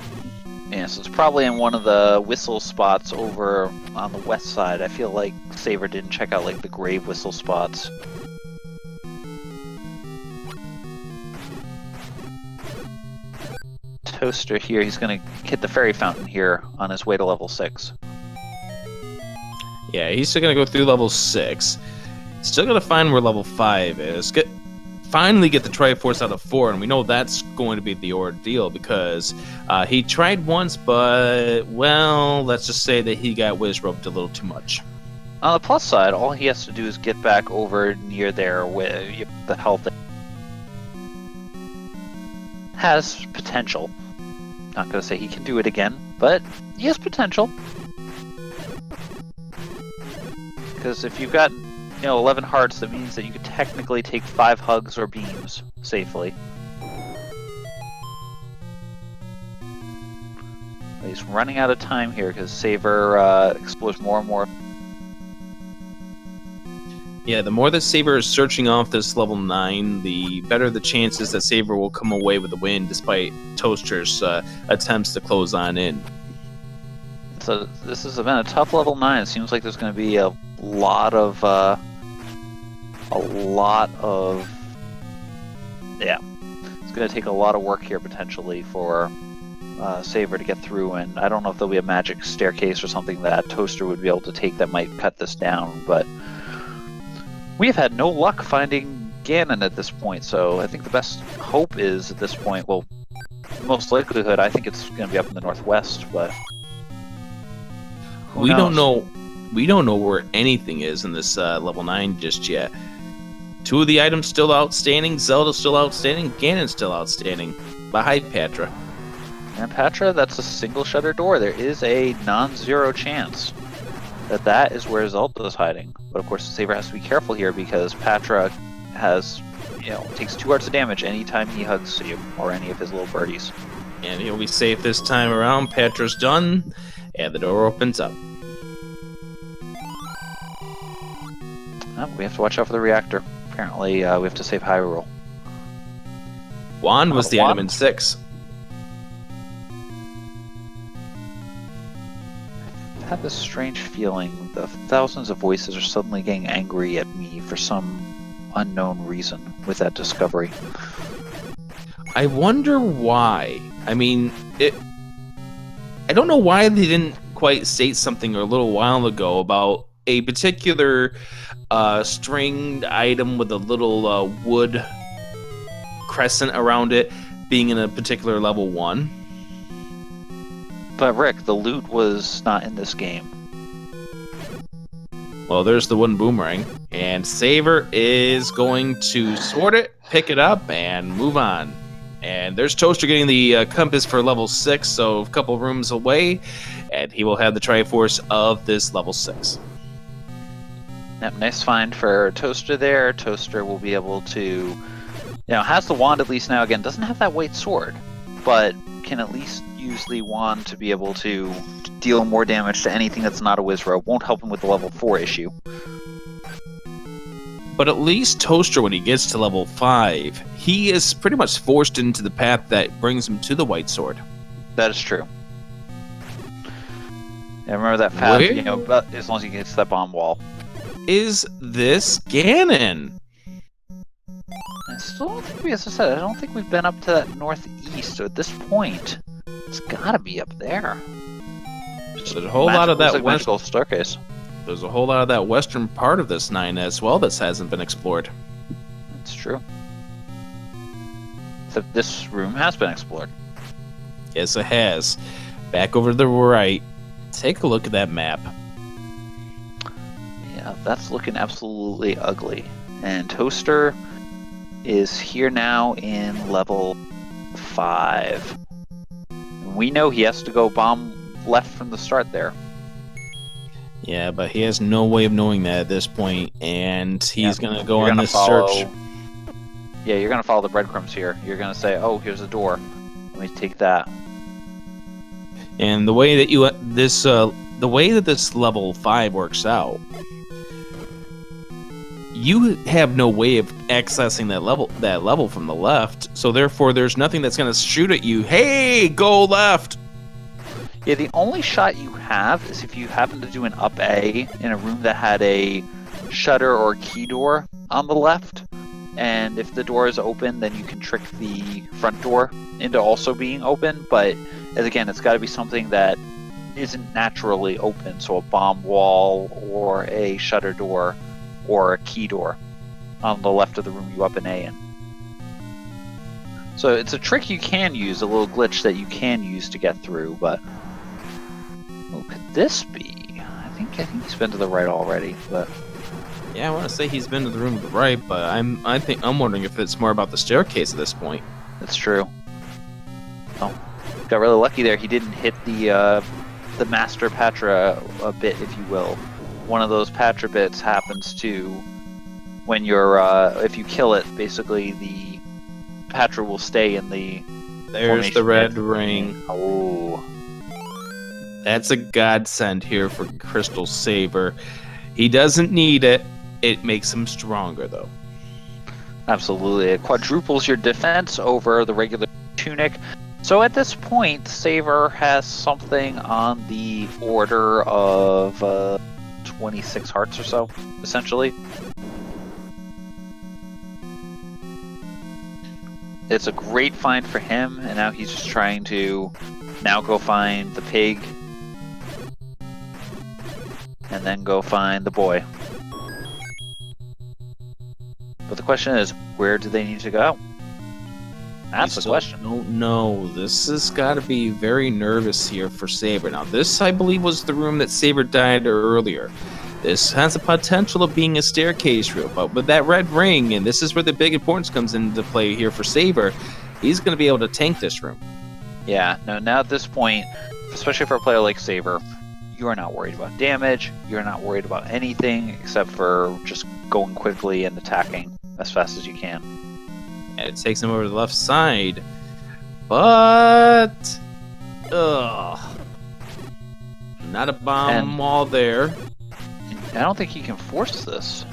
[SPEAKER 1] Yeah, so it's probably in one of the whistle spots over on the west side. I feel like Saber didn't check out like the grave whistle spots. Toaster here, he's going to hit the fairy fountain here on his way to level 6.
[SPEAKER 2] Yeah, he's still going to go through level 6. Still going to find where level 5 is. Finally get the Triforce out of 4, and we know that's going to be the ordeal because he tried once, but, well, let's just say that he got whiz-roped a little too much.
[SPEAKER 1] On the plus side, all he has to do is get back over near there with the health has potential. Not going to say he can do it again, but he has potential. Because if you've got 11 hearts, that means that you could technically take 5 hugs or beams safely. But he's running out of time here because Saber explores more and more.
[SPEAKER 2] Yeah, the more that Saber is searching off this level 9, the better the chances that Saber will come away with the win despite Toaster's attempts to close on in.
[SPEAKER 1] So this has been a tough level 9. It seems like there's going to be a lot of yeah, it's going to take a lot of work here potentially for Saber to get through, and I don't know if there'll be a magic staircase or something that Toaster would be able to take that might cut this down, but we've had no luck finding Ganon at this point, so I think the best hope is at this point, well, most likelihood, I think it's going to be up in the northwest, but
[SPEAKER 2] we don't know. We don't know where anything is in this level 9 just yet. 2 of the items still outstanding. Zelda's still outstanding. Ganon's still outstanding. Behind Patra.
[SPEAKER 1] And Patra, that's a single shutter door. There is a non-zero chance that is where Zelda's hiding. But of course, Saber has to be careful here because Patra has, takes 2 hearts of damage anytime he hugs you or any of his little birdies.
[SPEAKER 2] And he'll be safe this time around. Patra's done, and the door opens up.
[SPEAKER 1] We have to watch out for the reactor. Apparently, we have to save Hyrule.
[SPEAKER 2] Wand was the item in 6.
[SPEAKER 1] I have this strange feeling the thousands of voices are suddenly getting angry at me for some unknown reason with that discovery.
[SPEAKER 2] I wonder why. I mean, I don't know why they didn't quite state something a little while ago about a particular stringed item with a little wood crescent around it being in a particular level 1.
[SPEAKER 1] But Rick, the loot was not in this game.
[SPEAKER 2] Well, there's the wooden boomerang, and Saber is going to sort it, pick it up, and move on. And there's Toaster getting the compass for level 6, so a couple rooms away, and he will have the Triforce of this level 6.
[SPEAKER 1] Yep, nice find for Toaster there. Toaster will be able to, has the wand at least now. Again, doesn't have that weight sword, but can at least use the wand to be able to deal more damage to anything that's not a Wizrobe. Won't help him with the level 4 issue.
[SPEAKER 2] But at least Toaster, when he gets to level 5, he is pretty much forced into the path that brings him to the white sword.
[SPEAKER 1] That is true. Yeah, remember that path,
[SPEAKER 2] Where-
[SPEAKER 1] you know, but as long as he gets that bomb wall.
[SPEAKER 2] Is this Ganon?
[SPEAKER 1] I still don't think as I said, I don't think we've been up to that northeast, so at this point, it's gotta be up there.
[SPEAKER 2] There's a whole lot of that
[SPEAKER 1] like magical staircase.
[SPEAKER 2] There's a whole lot of that western part of this 9 as well that hasn't been explored.
[SPEAKER 1] That's true. Except this room has been explored.
[SPEAKER 2] Yes, it has. Back over to the right. Take a look at that map.
[SPEAKER 1] Yeah, that's looking absolutely ugly. And Toaster is here now in level 5. We know he has to go bomb left from the start there.
[SPEAKER 2] Yeah, but he has no way of knowing that at this point, and he's gonna go
[SPEAKER 1] You're
[SPEAKER 2] on
[SPEAKER 1] gonna
[SPEAKER 2] this
[SPEAKER 1] follow-
[SPEAKER 2] search.
[SPEAKER 1] Yeah, you're gonna follow the breadcrumbs here. You're gonna say, "Oh, here's a door. Let me take that."
[SPEAKER 2] And the way that the way that this level 5 works out, you have no way of accessing that level from the left. So therefore, there's nothing that's gonna shoot at you. Hey, go left.
[SPEAKER 1] Yeah, the only shot you have is if you happen to do an up A in a room that had a shutter or key door on the left. And if the door is open, then you can trick the front door into also being open. But as again, it's got to be something that isn't naturally open. So a bomb wall or a shutter door or a key door on the left of the room you up an A in. So it's a trick you can use, a little glitch that you can use to get through. But what could this be? I think he's been to the right already. But
[SPEAKER 2] Yeah, I want to say he's been to the room to the right, but I'm wondering if it's more about the staircase at this point.
[SPEAKER 1] that's true. Oh, got really lucky there. He didn't hit the master Patra a bit, if you will. One of those Patra bits happens to when you're if you kill it. Basically, the Patra will stay in the.
[SPEAKER 2] There's the
[SPEAKER 1] formation
[SPEAKER 2] red
[SPEAKER 1] bit.
[SPEAKER 2] ring.
[SPEAKER 1] Oh,
[SPEAKER 2] That's a godsend here for Crystal Saber. He doesn't need it. It makes him stronger, though.
[SPEAKER 1] absolutely! It quadruples your defense over the regular tunic. So at this point, Saber has something on the order of 26 hearts or so, essentially. It's a great find for him, and now he's just trying to now go find the pig, and then go find the boy. But the question is, where do they need to go? That's the question.
[SPEAKER 2] Don't know. This has got to be very nervous here for Saber. Now, this, I believe, was the room that Saber died earlier. This has the potential of being a staircase room, but with that red ring, and this is where the big importance comes into play here for Saber, he's going to be able to tank this room.
[SPEAKER 1] Yeah, no, now at this point, especially for a player like Saber, you are not worried about damage, you're not worried about anything except for just going quickly and attacking as fast as you can.
[SPEAKER 2] And it takes him over to the left side. But... Ugh. Not a bomb wall there.
[SPEAKER 1] I don't think he can force this.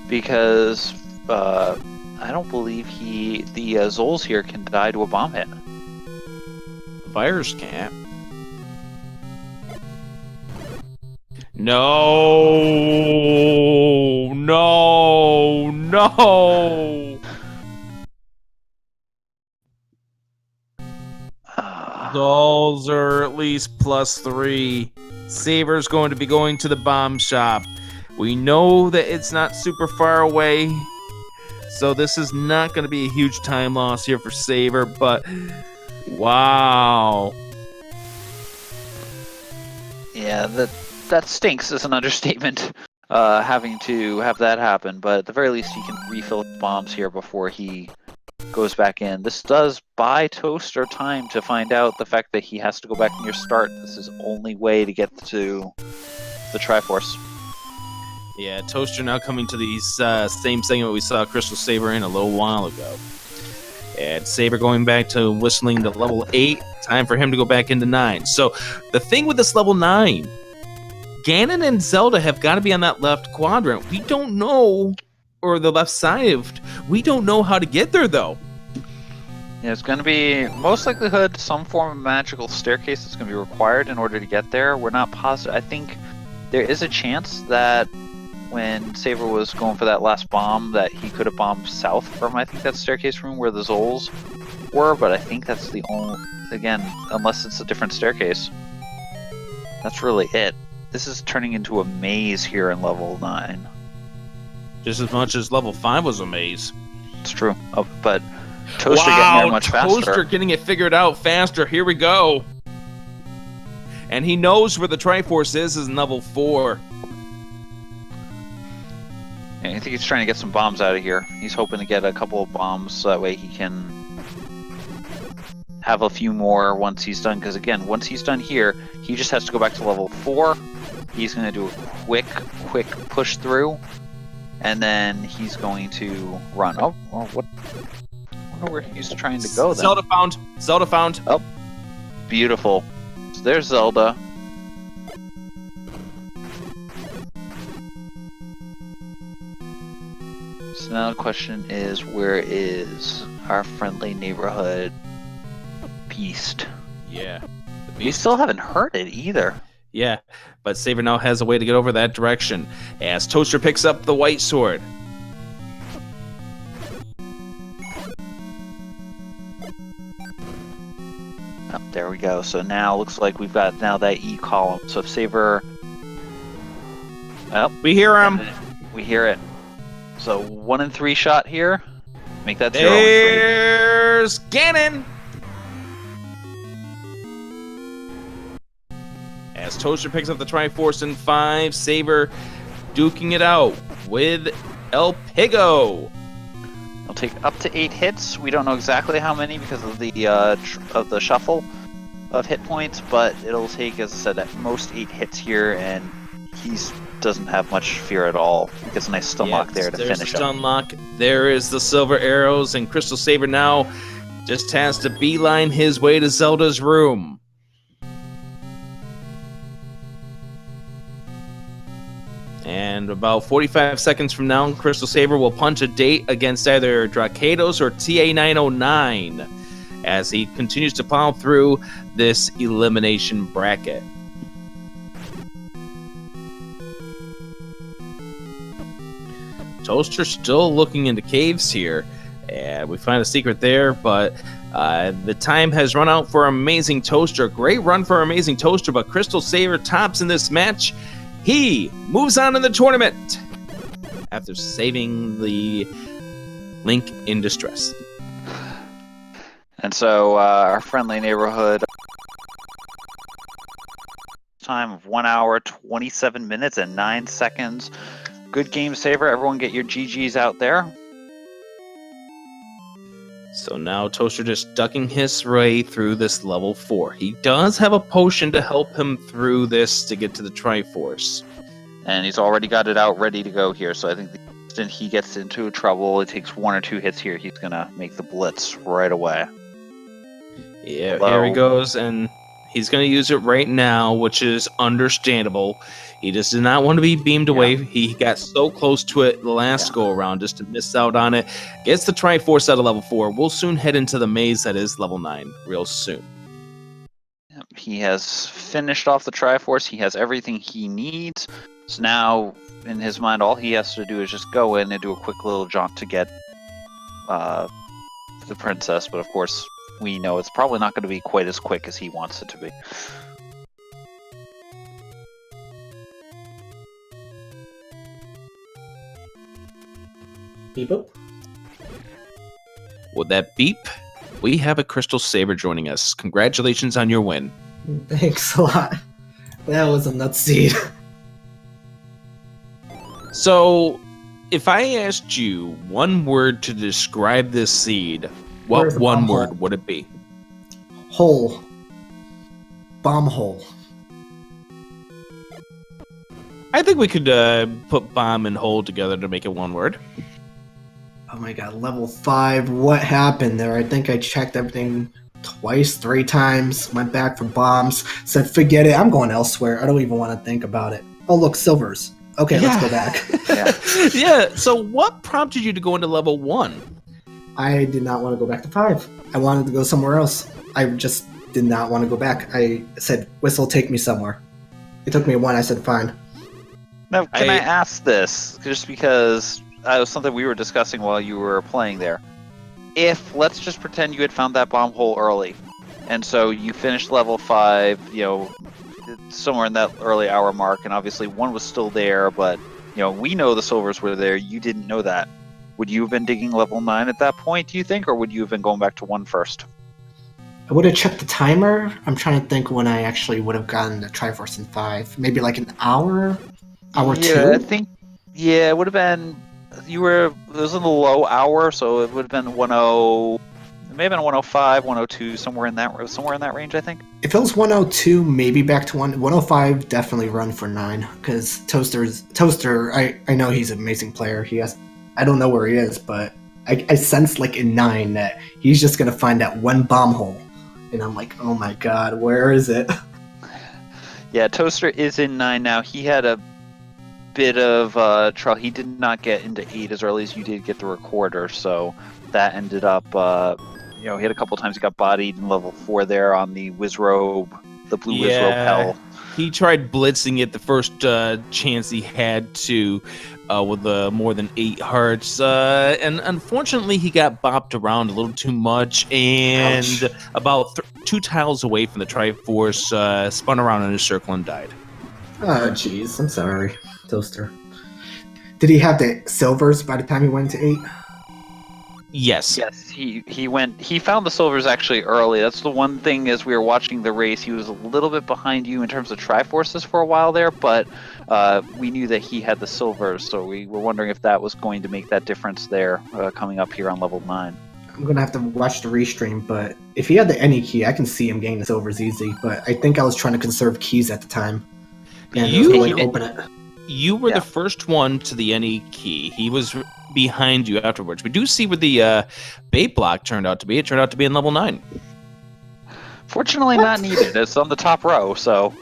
[SPEAKER 1] Because, I don't believe the Zols here can die to a bomb hit.
[SPEAKER 2] The virus can't. No! No! No! Dolls are at least +3. Saber's going to be going to the bomb shop. We know that it's not super far away, so this is not going to be a huge time loss here for Saber, but wow.
[SPEAKER 1] Yeah, that stinks is an understatement, having to have that happen, but at the very least he can refill his bombs here before he goes back in. This does buy Toaster time to find out the fact that he has to go back in your start. This is the only way to get to the Triforce.
[SPEAKER 2] Yeah, Toaster now coming to the same segment we saw Crystal Saber in a little while ago. And Saber going back to whistling to level 8. Time for him to go back into 9. So, the thing with this level 9, Ganon and Zelda have got to be on that left quadrant. We don't know or the left side. We don't know how to get there, though.
[SPEAKER 1] Yeah, it's going to be, most likelihood, some form of magical staircase that's going to be required in order to get there. We're not positive. I think there is a chance that when Saber was going for that last bomb, that he could have bombed south from, I think, that staircase room where the Zols were, but I think that's the only, again, unless it's a different staircase. That's really it. This is turning into a maze here in level 9.
[SPEAKER 2] Just as much as level 5 was a maze.
[SPEAKER 1] It's true. Oh, but Toaster getting there much faster.
[SPEAKER 2] Toaster getting it figured out faster. Here we go. And he knows where the Triforce is in level 4.
[SPEAKER 1] Yeah, I think he's trying to get some bombs out of here. He's hoping to get a couple of bombs so that way he can have a few more once he's done. Because again, once he's done here, he just has to go back to level 4. He's going to do a quick push through. And then he's going to run. Oh, well, what? I wonder where he's trying to go then.
[SPEAKER 2] Zelda found. Zelda found.
[SPEAKER 1] Oh, beautiful. So there's Zelda. So now the question is, where is our friendly neighborhood beast?
[SPEAKER 2] Yeah.
[SPEAKER 1] We still haven't heard it either.
[SPEAKER 2] Yeah, but Saber now has a way to get over that direction as Toaster picks up the white sword.
[SPEAKER 1] Oh, there we go. So now looks like we've got now that E column. So if Saber... Oh,
[SPEAKER 2] we hear him.
[SPEAKER 1] We hear it. So 1 in 3 shot here. Make that 0 in 3.
[SPEAKER 2] There's Ganon. As Toaster picks up the Triforce in 5, Saber duking it out with El Pigo.
[SPEAKER 1] It'll take up to 8 hits. We don't know exactly how many because of the shuffle of hit points, but it'll take, as I said, at most 8 hits here, and he doesn't have much fear at all. He gets a nice stun lock there to finish up.
[SPEAKER 2] Stun lock. There is the silver arrows, and Crystal Saber now just has to beeline his way to Zelda's room. And about 45 seconds from now, Crystal Saber will punch a date against either Dracados or TA909 as he continues to plow through this elimination bracket. Toaster still looking into caves here, and we find a secret there, but the time has run out for AmazingToaster. Great run for AmazingToaster, but Crystal Saber tops in this match. He moves on in the tournament after saving the Link in distress.
[SPEAKER 1] And so our friendly neighborhood time of 1 hour, 27 minutes, and 9 seconds. Good game, Saber. Everyone get your GGs out there.
[SPEAKER 2] So now Toaster just ducking his way through this level 4. He does have a potion to help him through this to get to the Triforce.
[SPEAKER 1] And he's already got it out ready to go here, so I think the instant he gets into trouble, it takes 1 or 2 hits here, he's going to make the blitz right away.
[SPEAKER 2] Yeah, here he goes, and he's going to use it right now, which is understandable. He just did not want to be beamed away. He got so close to it the last go-around just to miss out on it. Gets the Triforce out of level 4. We'll soon head into the maze that is level 9 real soon.
[SPEAKER 1] He has finished off the Triforce. He has everything he needs. So now, in his mind, all he has to do is just go in and do a quick little jaunt to get the princess. But of course, we know it's probably not going to be quite as quick as he wants it to be.
[SPEAKER 3] Beep up.
[SPEAKER 2] With that beep, we have a Crystal Saber joining us. Congratulations on your win.
[SPEAKER 3] Thanks a lot. That was a nut seed.
[SPEAKER 2] So, if I asked you one word to describe this seed, what one word would it be?
[SPEAKER 3] Hole. Bomb hole.
[SPEAKER 2] I think we could put bomb and hole together to make it one word.
[SPEAKER 3] Oh my god, level 5. What happened there? I think I checked everything twice, 3 times, went back for bombs, said forget it, I'm going elsewhere. I don't even want to think about it. Oh look, silvers. Okay, let's go back.
[SPEAKER 2] Yeah. So what prompted you to go into level 1?
[SPEAKER 3] I did not want to go back to 5. I wanted to go somewhere else. I just did not want to go back. I said, Whistle, take me somewhere. It took me 1. I said, fine.
[SPEAKER 1] Now, can I ask this, just because it was something we were discussing while you were playing there? If, let's just pretend you had found that bomb hole early, and so you finished level 5, somewhere in that early hour mark, and obviously 1 was still there, but, we know the silvers were there, you didn't know that. Would you have been digging level 9 at that point, do you think, or would you have been going back to 1 first?
[SPEAKER 3] I would have checked the timer. I'm trying to think when I actually would have gotten the Triforce in 5. Maybe like an hour? Hour 2?
[SPEAKER 1] I think, it would have been, it was in the low hour, so it would have been 10, it may have been 105, 102, somewhere in that range, I think.
[SPEAKER 3] If it was 102, maybe back to 105, definitely run for 9, because Toaster, I know he's an amazing player. I don't know where he is, but I sense like in 9 that he's just going to find that one bomb hole. And I'm like, oh my god, where is it?
[SPEAKER 1] Yeah, Toaster is in 9 now. He had a bit of trouble. He did not get into 8 as early as you did get the recorder, so that ended up, he had a couple times he got bodied in level 4 there on the Wizrobe, the blue Wizrobe hell.
[SPEAKER 2] He tried blitzing it the first chance he had to with more than 8 hearts. And unfortunately, he got bopped around a little too much. And
[SPEAKER 3] Ouch.
[SPEAKER 2] About 2 tiles away from the Triforce, spun around in a circle and died.
[SPEAKER 3] Oh, jeez. I'm sorry, Toaster. Did he have the silvers by the time he went to 8?
[SPEAKER 2] Yes.
[SPEAKER 1] Yes, he found the silvers actually early. That's the one thing as we were watching the race, he was a little bit behind you in terms of Triforces for a while there, but we knew that he had the silvers, so we were wondering if that was going to make that difference there coming up here on level 9.
[SPEAKER 3] I'm gonna have to watch the restream, but if he had the any key, I can see him getting the silvers easy, but I think I was trying to conserve keys at the time. And there was no way to open it.
[SPEAKER 2] You were the first one to the any key. He was behind you afterwards. We do see where the bait block turned out to be. It turned out to be in level 9.
[SPEAKER 1] Fortunately, not needed. It's on the top row, so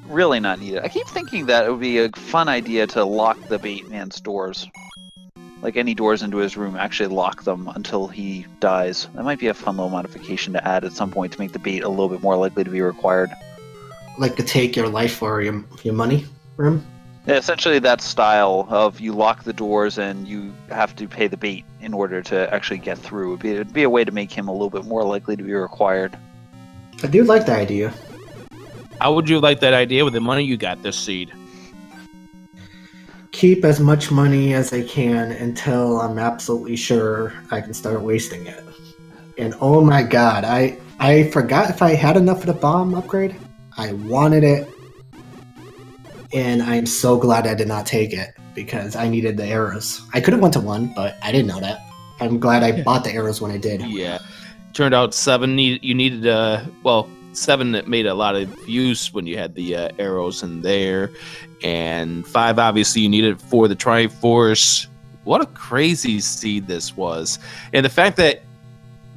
[SPEAKER 1] really not needed. I keep thinking that it would be a fun idea to lock the bait man's doors. Like any doors into his room, actually lock them until he dies. That might be a fun little modification to add at some point to make the bait a little bit more likely to be required.
[SPEAKER 3] Like to take your life or your money from him?
[SPEAKER 1] Yeah, essentially that style of you lock the doors and you have to pay the bait in order to actually get through. It'd be a way to make him a little bit more likely to be required.
[SPEAKER 3] I do like the idea.
[SPEAKER 2] How would you like that idea with the money you got this seed?
[SPEAKER 3] Keep as much money as I can until I'm absolutely sure I can start wasting it. And oh my god, I forgot if I had enough for the bomb upgrade. I wanted it. And I'm so glad I did not take it, because I needed the arrows. I could have went to 1, but I didn't know that. I'm glad I bought the arrows when I did.
[SPEAKER 2] Yeah. Turned out 7 you needed 7 that made a lot of use when you had the arrows in there, and 5 obviously you needed for the Triforce. What a crazy seed this was. And the fact that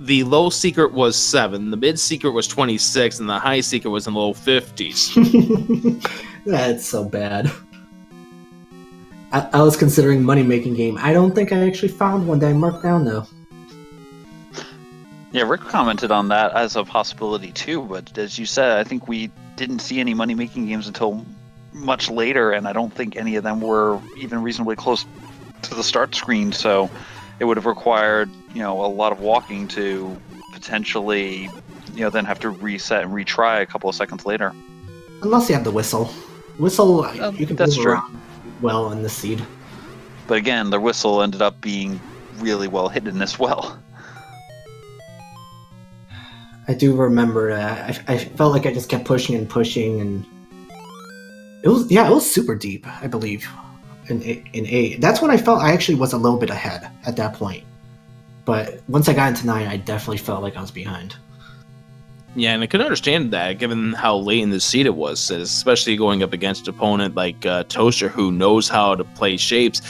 [SPEAKER 2] the low secret was 7, the mid secret was 26, and the high secret was in the low 50s.
[SPEAKER 3] That's so bad. I was considering money-making game. I don't think I actually found one that I marked down, though.
[SPEAKER 1] Yeah, Rick commented on that as a possibility too, but as you said, I think we didn't see any money-making games until much later, and I don't think any of them were even reasonably close to the start screen, so it would have required, a lot of walking to potentially, then have to reset and retry a couple of seconds later.
[SPEAKER 3] Unless you have the whistle. Whistle, you can
[SPEAKER 1] that's
[SPEAKER 3] move
[SPEAKER 1] true.
[SPEAKER 3] around well in the seed.
[SPEAKER 1] But again, the whistle ended up being really well hidden as well.
[SPEAKER 3] I do remember that. I felt like I just kept pushing and pushing, and it was super deep, I believe, in 8. That's when I felt I actually was a little bit ahead at that point. But once I got into 9, I definitely felt like I was behind.
[SPEAKER 2] Yeah, and I can understand that, given how late in the seed it was, especially going up against an opponent like Toaster, who knows how to play shapes.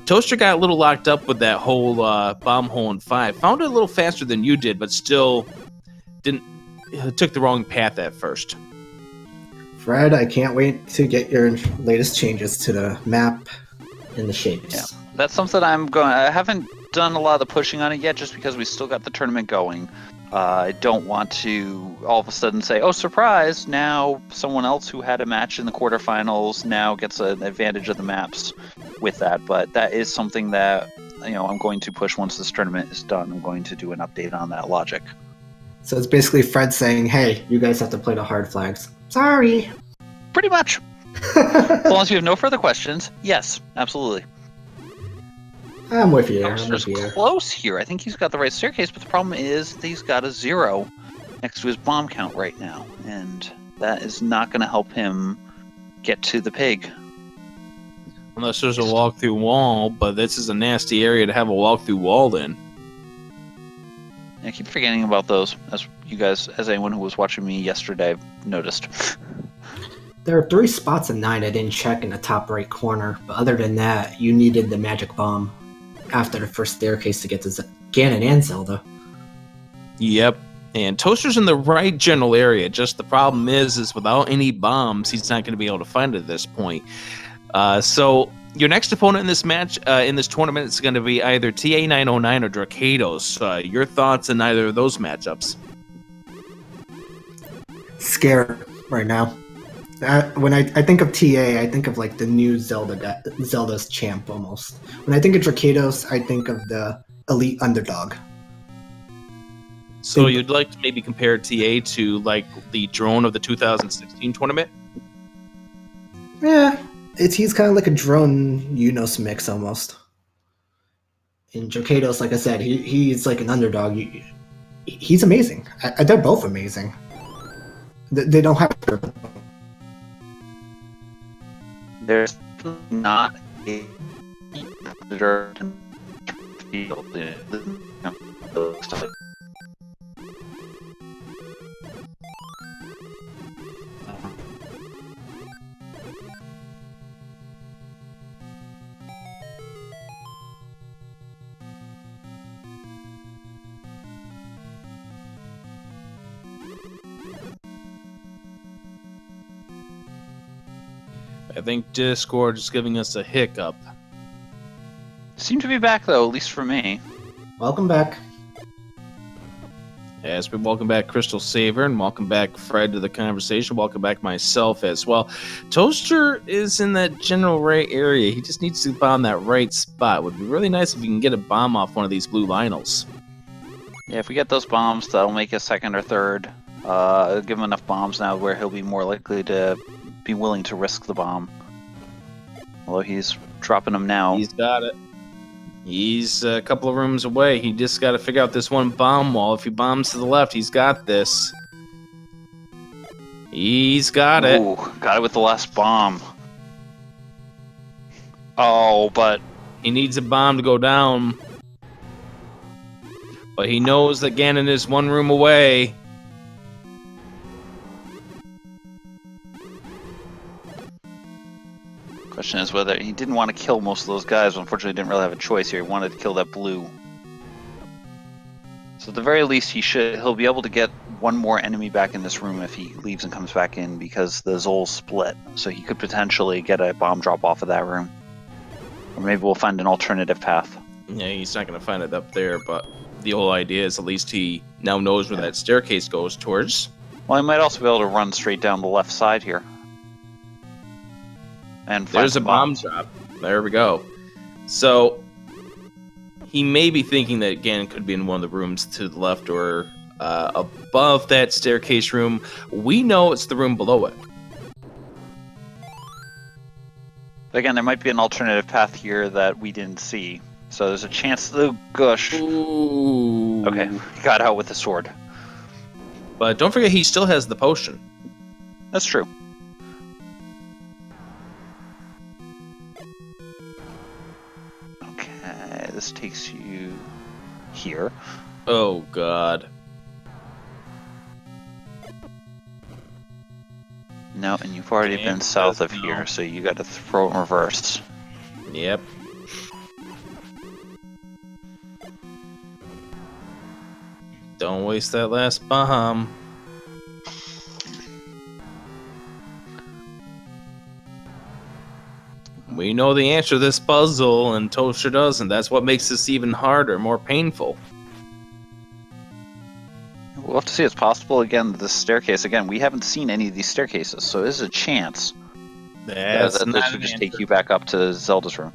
[SPEAKER 2] Toaster got a little locked up with that whole bomb hole in 5. Found it a little faster than you did, but still took the wrong path at first.
[SPEAKER 3] Fred, I can't wait to get your latest changes to the map and the shapes.
[SPEAKER 1] Yeah, that's something I haven't done a lot of the pushing on it yet, just because we still got the tournament going. I don't want to all of a sudden say, "Oh, surprise! Now someone else who had a match in the quarterfinals now gets an advantage of the maps with that." But that is something that I'm going to push once this tournament is done. I'm going to do an update on that logic.
[SPEAKER 3] So it's basically Fred saying, "Hey, you guys have to play the hard flags." Sorry.
[SPEAKER 1] Pretty much. As long as you have no further questions, yes, absolutely.
[SPEAKER 3] I'm with you.
[SPEAKER 1] Toaster's close here. I think he's got the right staircase, but the problem is that he's got a 0 next to his bomb count right now, and that is not going to help him get to the pig.
[SPEAKER 2] Unless there's a walk-through wall, but this is a nasty area to have a walk-through wall in.
[SPEAKER 1] I keep forgetting about those, as you guys, as anyone who was watching me yesterday noticed.
[SPEAKER 3] There are 3 spots in 9 I didn't check in the top right corner, but other than that, you needed the magic bomb after the first staircase to get to Ganon and Zelda.
[SPEAKER 2] Yep, and Toaster's in the right general area, just the problem is without any bombs, he's not going to be able to find it at this point. So your next opponent in this match, in this tournament, is going to be either TA909 or Dracados. Your thoughts on either of those matchups?
[SPEAKER 3] Scared right now. When I think of TA, I think of like the new Zelda's champ almost. When I think of Dracados, I think of the elite underdog.
[SPEAKER 2] So you'd like to maybe compare TA to like the drone of the 2016 tournament?
[SPEAKER 3] Yeah, he's kind of like a drone Unos mix almost. And Dracados, like I said, he's like an underdog. He's amazing. They're both amazing. They don't have to.
[SPEAKER 1] There's not a competitor in the field.
[SPEAKER 2] I think Discord is giving us a hiccup.
[SPEAKER 1] Seem to be back though, at least for me.
[SPEAKER 3] Welcome back.
[SPEAKER 2] Yes, but welcome back Crystal Saver, and welcome back Fred to the conversation. Welcome back myself as well. Toaster is in that general right area. He just needs to bomb that right spot. It would be really nice if we can get a bomb off one of these blue Lionels.
[SPEAKER 1] Yeah, if we get those bombs, that'll make a second or third. Give him enough bombs now where he'll be more likely to be willing to risk the bomb. Although he's dropping them now.
[SPEAKER 2] He's got it. He's a couple of rooms away. He just got to figure out this one bomb wall. If he bombs to the left, he's got this. He's got it.
[SPEAKER 1] Ooh, got it with the last bomb. Oh, but
[SPEAKER 2] he needs a bomb to go down. But he knows that Ganon is one room away.
[SPEAKER 1] Question is whether he didn't want to kill most of those guys. Unfortunately, didn't really have a choice here. He wanted to kill that blue. So at the very least, he'll be able to get one more enemy back in this room if he leaves and comes back in, because the Zol's split. So he could potentially get a bomb drop off of that room. Or maybe we'll find an alternative path.
[SPEAKER 2] Yeah, he's not going to find it up there, but the whole idea is at least he now knows where that staircase goes towards.
[SPEAKER 1] Well, he might also be able to run straight down the left side here. And
[SPEAKER 2] there's a bomb drop. There we go. So he may be thinking that Ganon could be in one of the rooms to the left or above that staircase room. We know it's the room below it.
[SPEAKER 1] Again, there might be an alternative path here that we didn't see. So there's a chance. Oh, gosh.
[SPEAKER 2] Ooh.
[SPEAKER 1] Okay, got out with the sword.
[SPEAKER 2] But don't forget, he still has the potion.
[SPEAKER 1] That's true. Okay, this takes you here.
[SPEAKER 2] Oh, God.
[SPEAKER 1] No, and you've already been south of here, so you got to throw it in reverse.
[SPEAKER 2] Yep. Don't waste that last bomb. We know the answer to this puzzle, and Toaster doesn't. That's what makes this even harder, more painful.
[SPEAKER 1] We'll have to see. It's possible, again, this staircase. Again, we haven't seen any of these staircases, so there's a chance that this should just take you back up to Zelda's room.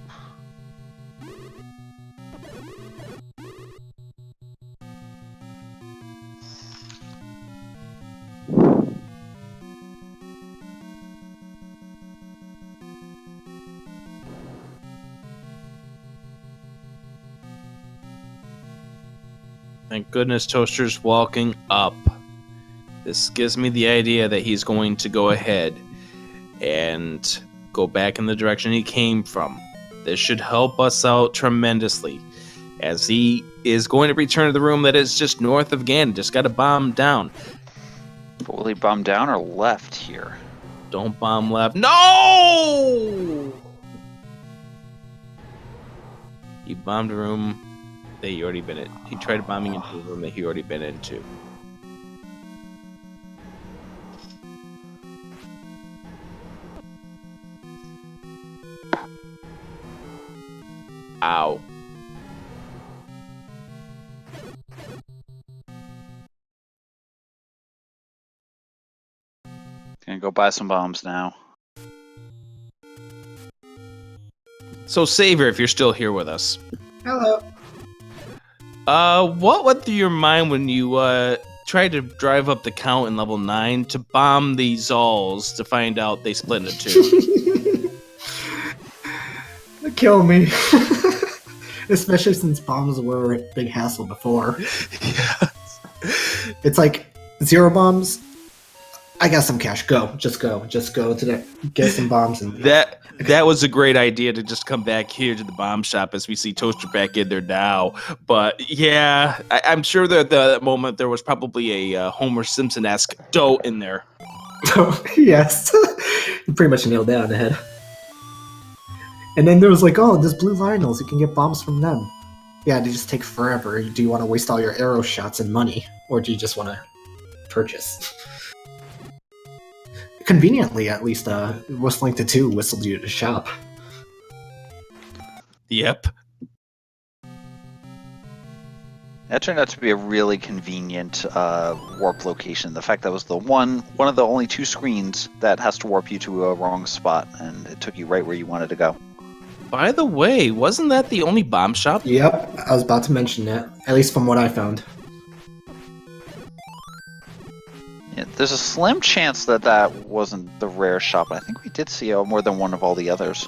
[SPEAKER 2] Thank goodness Toaster's walking up. This gives me the idea that he's going to go ahead and go back in the direction he came from. This should help us out tremendously, as he is going to return to the room that is just north of Ganon. Just got to bomb down.
[SPEAKER 1] But will he bomb down or left here?
[SPEAKER 2] Don't bomb left. No! He bombed a room that he already been in. He tried bombing into a room that he already been into. Ow.
[SPEAKER 1] Gonna go buy some bombs now.
[SPEAKER 2] So, Savior, if you're still here with us.
[SPEAKER 3] Hello.
[SPEAKER 2] What went through your mind when you, tried to drive up the count in level 9 to bomb the Zolls to find out they split into two?
[SPEAKER 3] Kill me. Especially since bombs were a big hassle before.
[SPEAKER 2] Yeah.
[SPEAKER 3] It's like 0 bombs. I got some cash. Go. Just go to get some bombs. And
[SPEAKER 2] That was a great idea to just come back here to the bomb shop as we see Toaster back in there now. But yeah, I'm sure that at that moment there was probably a Homer Simpson-esque dough in there.
[SPEAKER 3] Yes. You pretty much nailed that on the head. And then there was like, oh, there's blue vinyls. You can get bombs from them. Yeah, they just take forever. Do you want to waste all your arrow shots and money? Or do you just want to purchase? Conveniently, at least, Whistling to 2 whistled you to shop.
[SPEAKER 2] Yep.
[SPEAKER 1] That turned out to be a really convenient warp location. The fact that was the one of the only 2 screens that has to warp you to a wrong spot, and it took you right where you wanted to go.
[SPEAKER 2] By the way, wasn't that the only bomb shop?
[SPEAKER 3] Yep, I was about to mention that, at least from what I found.
[SPEAKER 1] Yeah, there's a slim chance that that wasn't the rare shop. I think we did see more than one of all the others.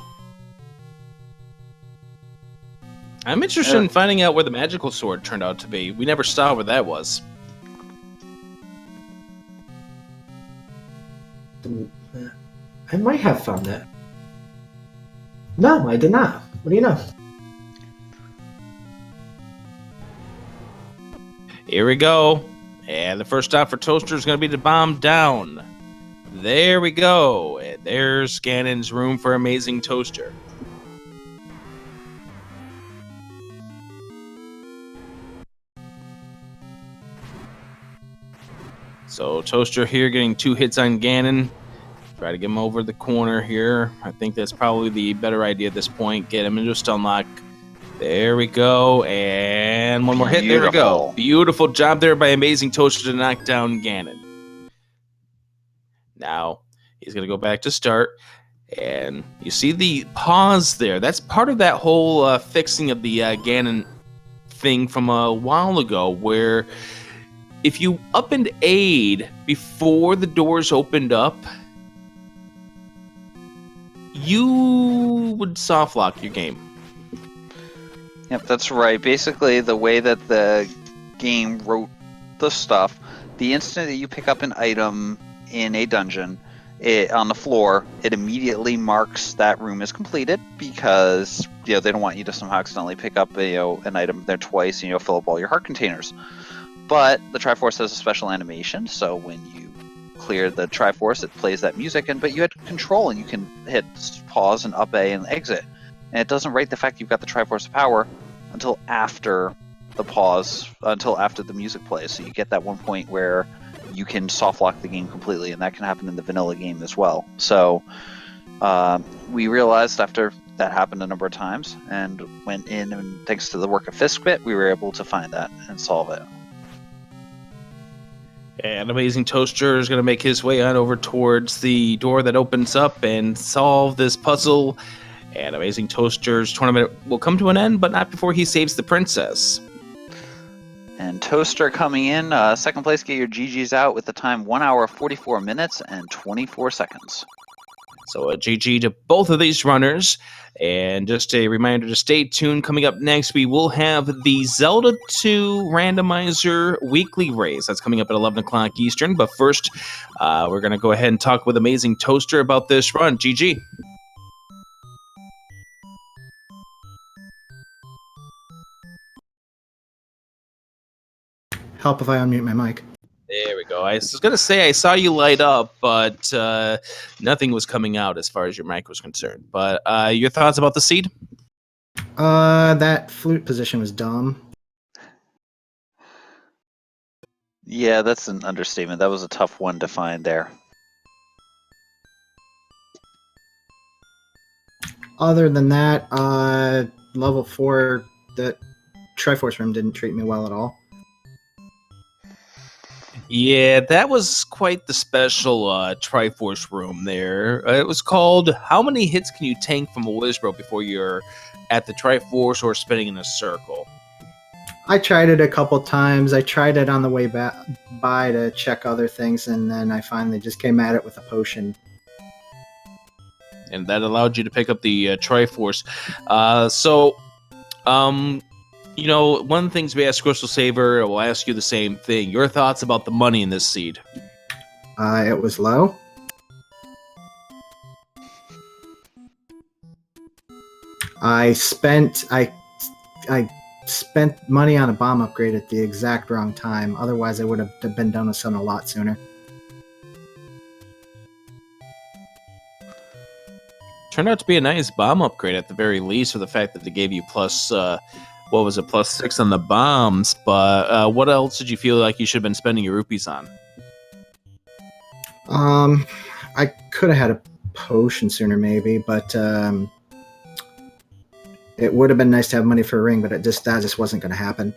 [SPEAKER 2] I'm interested in finding out where the magical sword turned out to be. We never saw where that was.
[SPEAKER 3] I might have found that. No, I did not. What do you know?
[SPEAKER 2] Here we go. And the first stop for Toaster is going to be to bomb down. There we go. And there's Ganon's room for AmazingToaster. So Toaster here getting 2 hits on Ganon. Try to get him over the corner here. I think that's probably the better idea at this point. Get him into a stun lock. There we go, and one more hit. There we go. Beautiful job there by AmazingToaster to knock down Ganon. Now, he's going to go back to start, and you see the pause there. That's part of that whole fixing of the Ganon thing from a while ago, where if you up and aid before the doors opened up, you would soft lock your game.
[SPEAKER 1] Yep, that's right. Basically, the way that the game wrote the stuff, the instant that you pick up an item in a dungeon on the floor, it immediately marks that room as completed because they don't want you to somehow accidentally pick up an item there twice and fill up all your heart containers. But the Triforce has a special animation, so when you clear the Triforce, it plays that music, but you had control and you can hit pause and up A and exit. And it doesn't rate the fact you've got the Triforce power until after the pause, until after the music plays. So you get that one point where you can soft lock the game completely, and that can happen in the vanilla game as well. So We realized after that happened a number of times and went in, and thanks to the work of Fiskbit, we were able to find that and solve it.
[SPEAKER 2] And Amazing Toaster is going to make his way on over towards the door that opens up and solve this puzzle. And Amazing Toaster's tournament will come to an end, but not before he saves the princess.
[SPEAKER 1] And Toaster coming in, second place, get your GGs out with the time 1 hour, 44 minutes, and 24 seconds.
[SPEAKER 2] So a GG to both of these runners. And just a reminder to stay tuned. Coming up next, we will have the Zelda 2 Randomizer weekly race. That's coming up at 11 o'clock Eastern. But first, we're going to go ahead and talk with Amazing Toaster about this run. GG.
[SPEAKER 3] Help if I unmute my mic.
[SPEAKER 2] There we go. I was going to say I saw you light up, but nothing was coming out as far as your mic was concerned. But your thoughts about the seed?
[SPEAKER 3] That flute position was dumb.
[SPEAKER 1] Yeah, that's an understatement. That was a tough one to find there.
[SPEAKER 3] Other than that, level 4, the Triforce room didn't treat me well at all.
[SPEAKER 2] Yeah, that was quite the special Triforce room there. It was called How Many Hits Can You Tank from a Wizbro Before You're at the Triforce or Spinning in a Circle?
[SPEAKER 3] I tried it a couple times. I tried it on the way back by to check other things, and then I finally just came at it with a potion.
[SPEAKER 2] And that allowed you to pick up the Triforce. You know, one of the things we asked Crystal Saber, we'll ask you the same thing. Your thoughts about the money in this seed?
[SPEAKER 3] It was low. I spent money on a bomb upgrade at the exact wrong time. Otherwise, I would have been done with Sun a lot sooner.
[SPEAKER 2] Turned out to be a nice bomb upgrade at the very least, for the fact that they gave you plus, +6 on the bombs. But what else did you feel like you should have been spending your rupees on?
[SPEAKER 3] I could have had a potion sooner, maybe, but it would have been nice to have money for a ring, but that just wasn't going to happen.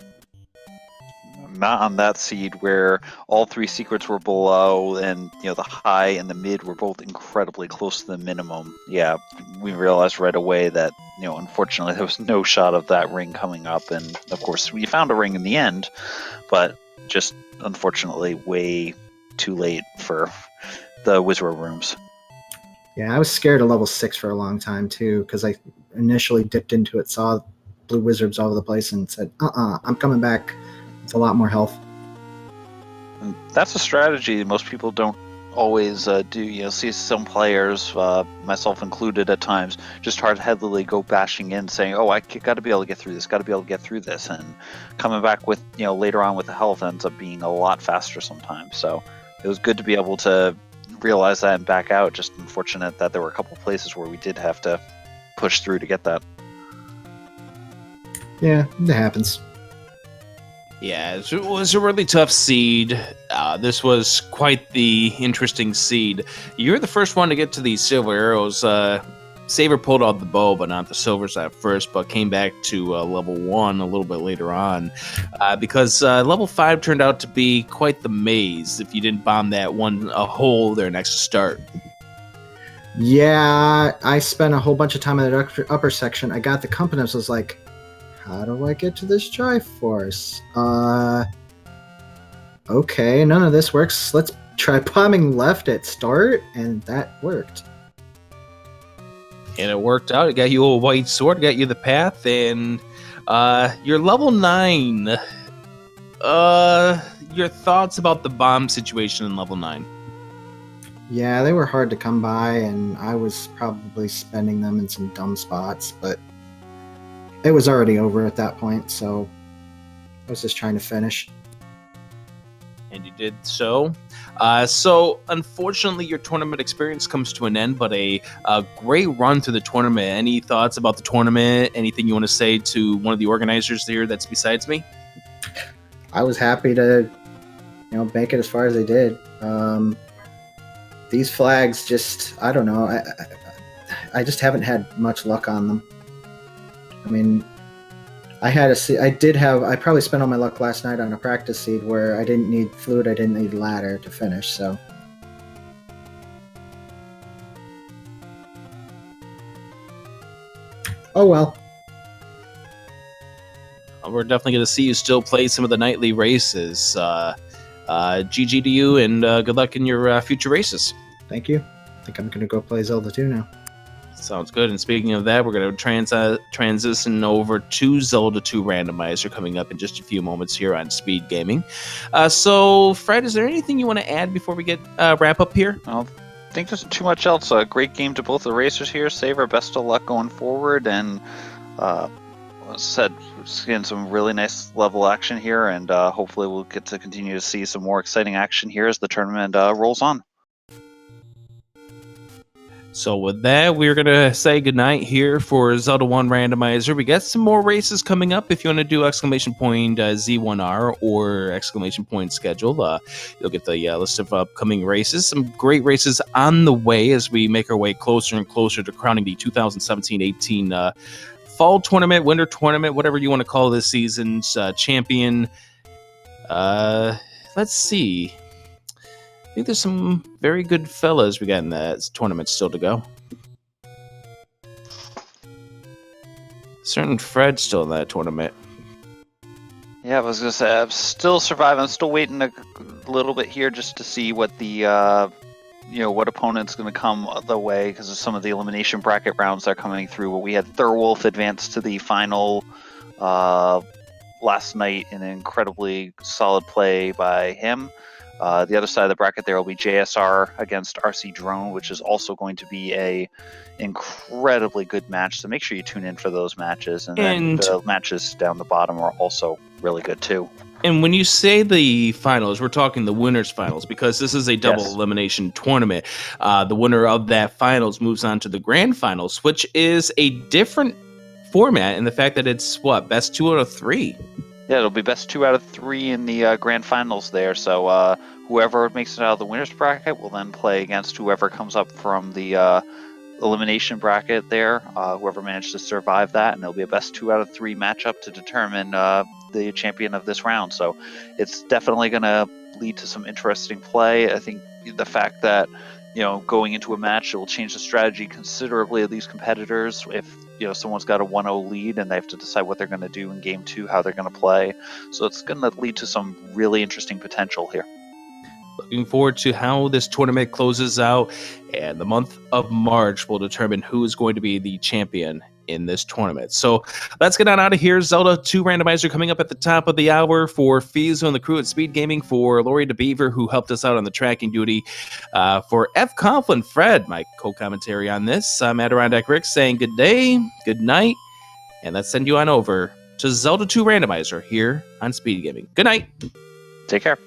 [SPEAKER 1] Not on that seed where all 3 secrets were below, and the high and the mid were both incredibly close to the minimum. Yeah, we realized right away that unfortunately there was no shot of that ring coming up, and of course we found a ring in the end, but just unfortunately way too late for the Wizard rooms.
[SPEAKER 3] Yeah, I was scared of level 6 for a long time too, because I initially dipped into it, saw blue wizards all over the place, and said, I'm coming back. It's a lot more health.
[SPEAKER 1] And that's a strategy most people don't always do. See some players, myself included at times, just hard-headedly go bashing in, saying, "Oh, I got to be able to get through this. Got to be able to get through this," and coming back with later on with the health ends up being a lot faster sometimes. So it was good to be able to realize that and back out. Just unfortunate that there were a couple places where we did have to push through to get that.
[SPEAKER 3] Yeah, it happens.
[SPEAKER 2] Yeah, it was a really tough seed. This was quite the interesting seed. You're the first one to get to these silver arrows. Saber pulled out the bow, but not the silvers at first, but came back to level 1 a little bit later on. Because level 5 turned out to be quite the maze if you didn't bomb that one hole there next to start.
[SPEAKER 3] Yeah, I spent a whole bunch of time in the upper section. I got the compass, was like, how do I get to this Triforce? Okay, none of this works. Let's try bombing left at start, and that worked.
[SPEAKER 2] And it worked out. It got you a white sword, got you the path, and you're level 9. Your thoughts about the bomb situation in level 9?
[SPEAKER 3] Yeah, they were hard to come by, and I was probably spending them in some dumb spots, but it was already over at that point, so I was just trying to finish.
[SPEAKER 2] And you did so. So, unfortunately, your tournament experience comes to an end, but a great run through the tournament. Any thoughts about the tournament? Anything you want to say to one of the organizers here that's besides me?
[SPEAKER 3] I was happy to, make it as far as I did. These flags just, I don't know. I just haven't had much luck on them. I mean, I probably spent all my luck last night on a practice seed where I didn't need fluid, I didn't need ladder to finish, so. Oh well.
[SPEAKER 2] We're definitely going to see you still play some of the nightly races. GG to you, and good luck in your future races.
[SPEAKER 3] Thank you. I think I'm going to go play Zelda 2 now.
[SPEAKER 2] Sounds good. And speaking of that, we're going to transition over to Zelda 2 Randomizer coming up in just a few moments here on Speed Gaming. So, Fred, is there anything you want to add before we get wrap up here?
[SPEAKER 1] I don't think there's too much else. A great game to both the racers here. Saver, best of luck going forward. And as I said, we're getting some really nice level action here. And hopefully we'll get to continue to see some more exciting action here as the tournament rolls on.
[SPEAKER 2] So with that, we're going to say goodnight here for Zelda 1 Randomizer. We got some more races coming up. If you want to do !Z1R or !schedule, you'll get the list of upcoming races. Some great races on the way as we make our way closer and closer to crowning the 2017-18 fall tournament, winter tournament, whatever you want to call this season's champion. Let's see. I think there's some very good fellas we got in that tournament still to go. Certain Fred's still in that tournament.
[SPEAKER 1] Yeah, I was going to say, I'm still surviving. I'm still waiting a little bit here just to see what the, what opponent's going to come the way because of some of the elimination bracket rounds that are coming through. But we had Thurwolf advance to the final last night in an incredibly solid play by him. The other side of the bracket there will be JSR against RC Drone, which is also going to be a incredibly good match. So make sure you tune in for those matches. And then the matches down the bottom are also really good too.
[SPEAKER 2] And when you say the finals, we're talking the winners finals because this is a double elimination tournament. The winner of that finals moves on to the grand finals, which is a different format in the fact that it's best 2 out of 3.
[SPEAKER 1] Yeah, it'll be best 2 out of 3 in the grand finals there. So whoever makes it out of the winner's bracket will then play against whoever comes up from the elimination bracket there. Whoever managed to survive that, and it'll be a best 2 out of 3 matchup to determine the champion of this round. So it's definitely going to lead to some interesting play. I think the fact that going into a match, it will change the strategy considerably of these competitors. If someone's got a 1-0 lead and they have to decide what they're going to do in game 2, how they're going to play. So it's going to lead to some really interesting potential here.
[SPEAKER 2] Looking forward to how this tournament closes out, and the month of March will determine who is going to be the champion in this tournament. So let's get on out of here. Zelda 2 Randomizer coming up at the top of the hour for Fizo and the crew at Speed Gaming, for Lori DeBeaver, who helped us out on the tracking duty, for F. Coughlin, Fred, my co-commentary on this. I'm Adirondack Rick saying good day, good night, and let's send you on over to Zelda 2 Randomizer here on Speed Gaming. Good night.
[SPEAKER 1] Take care.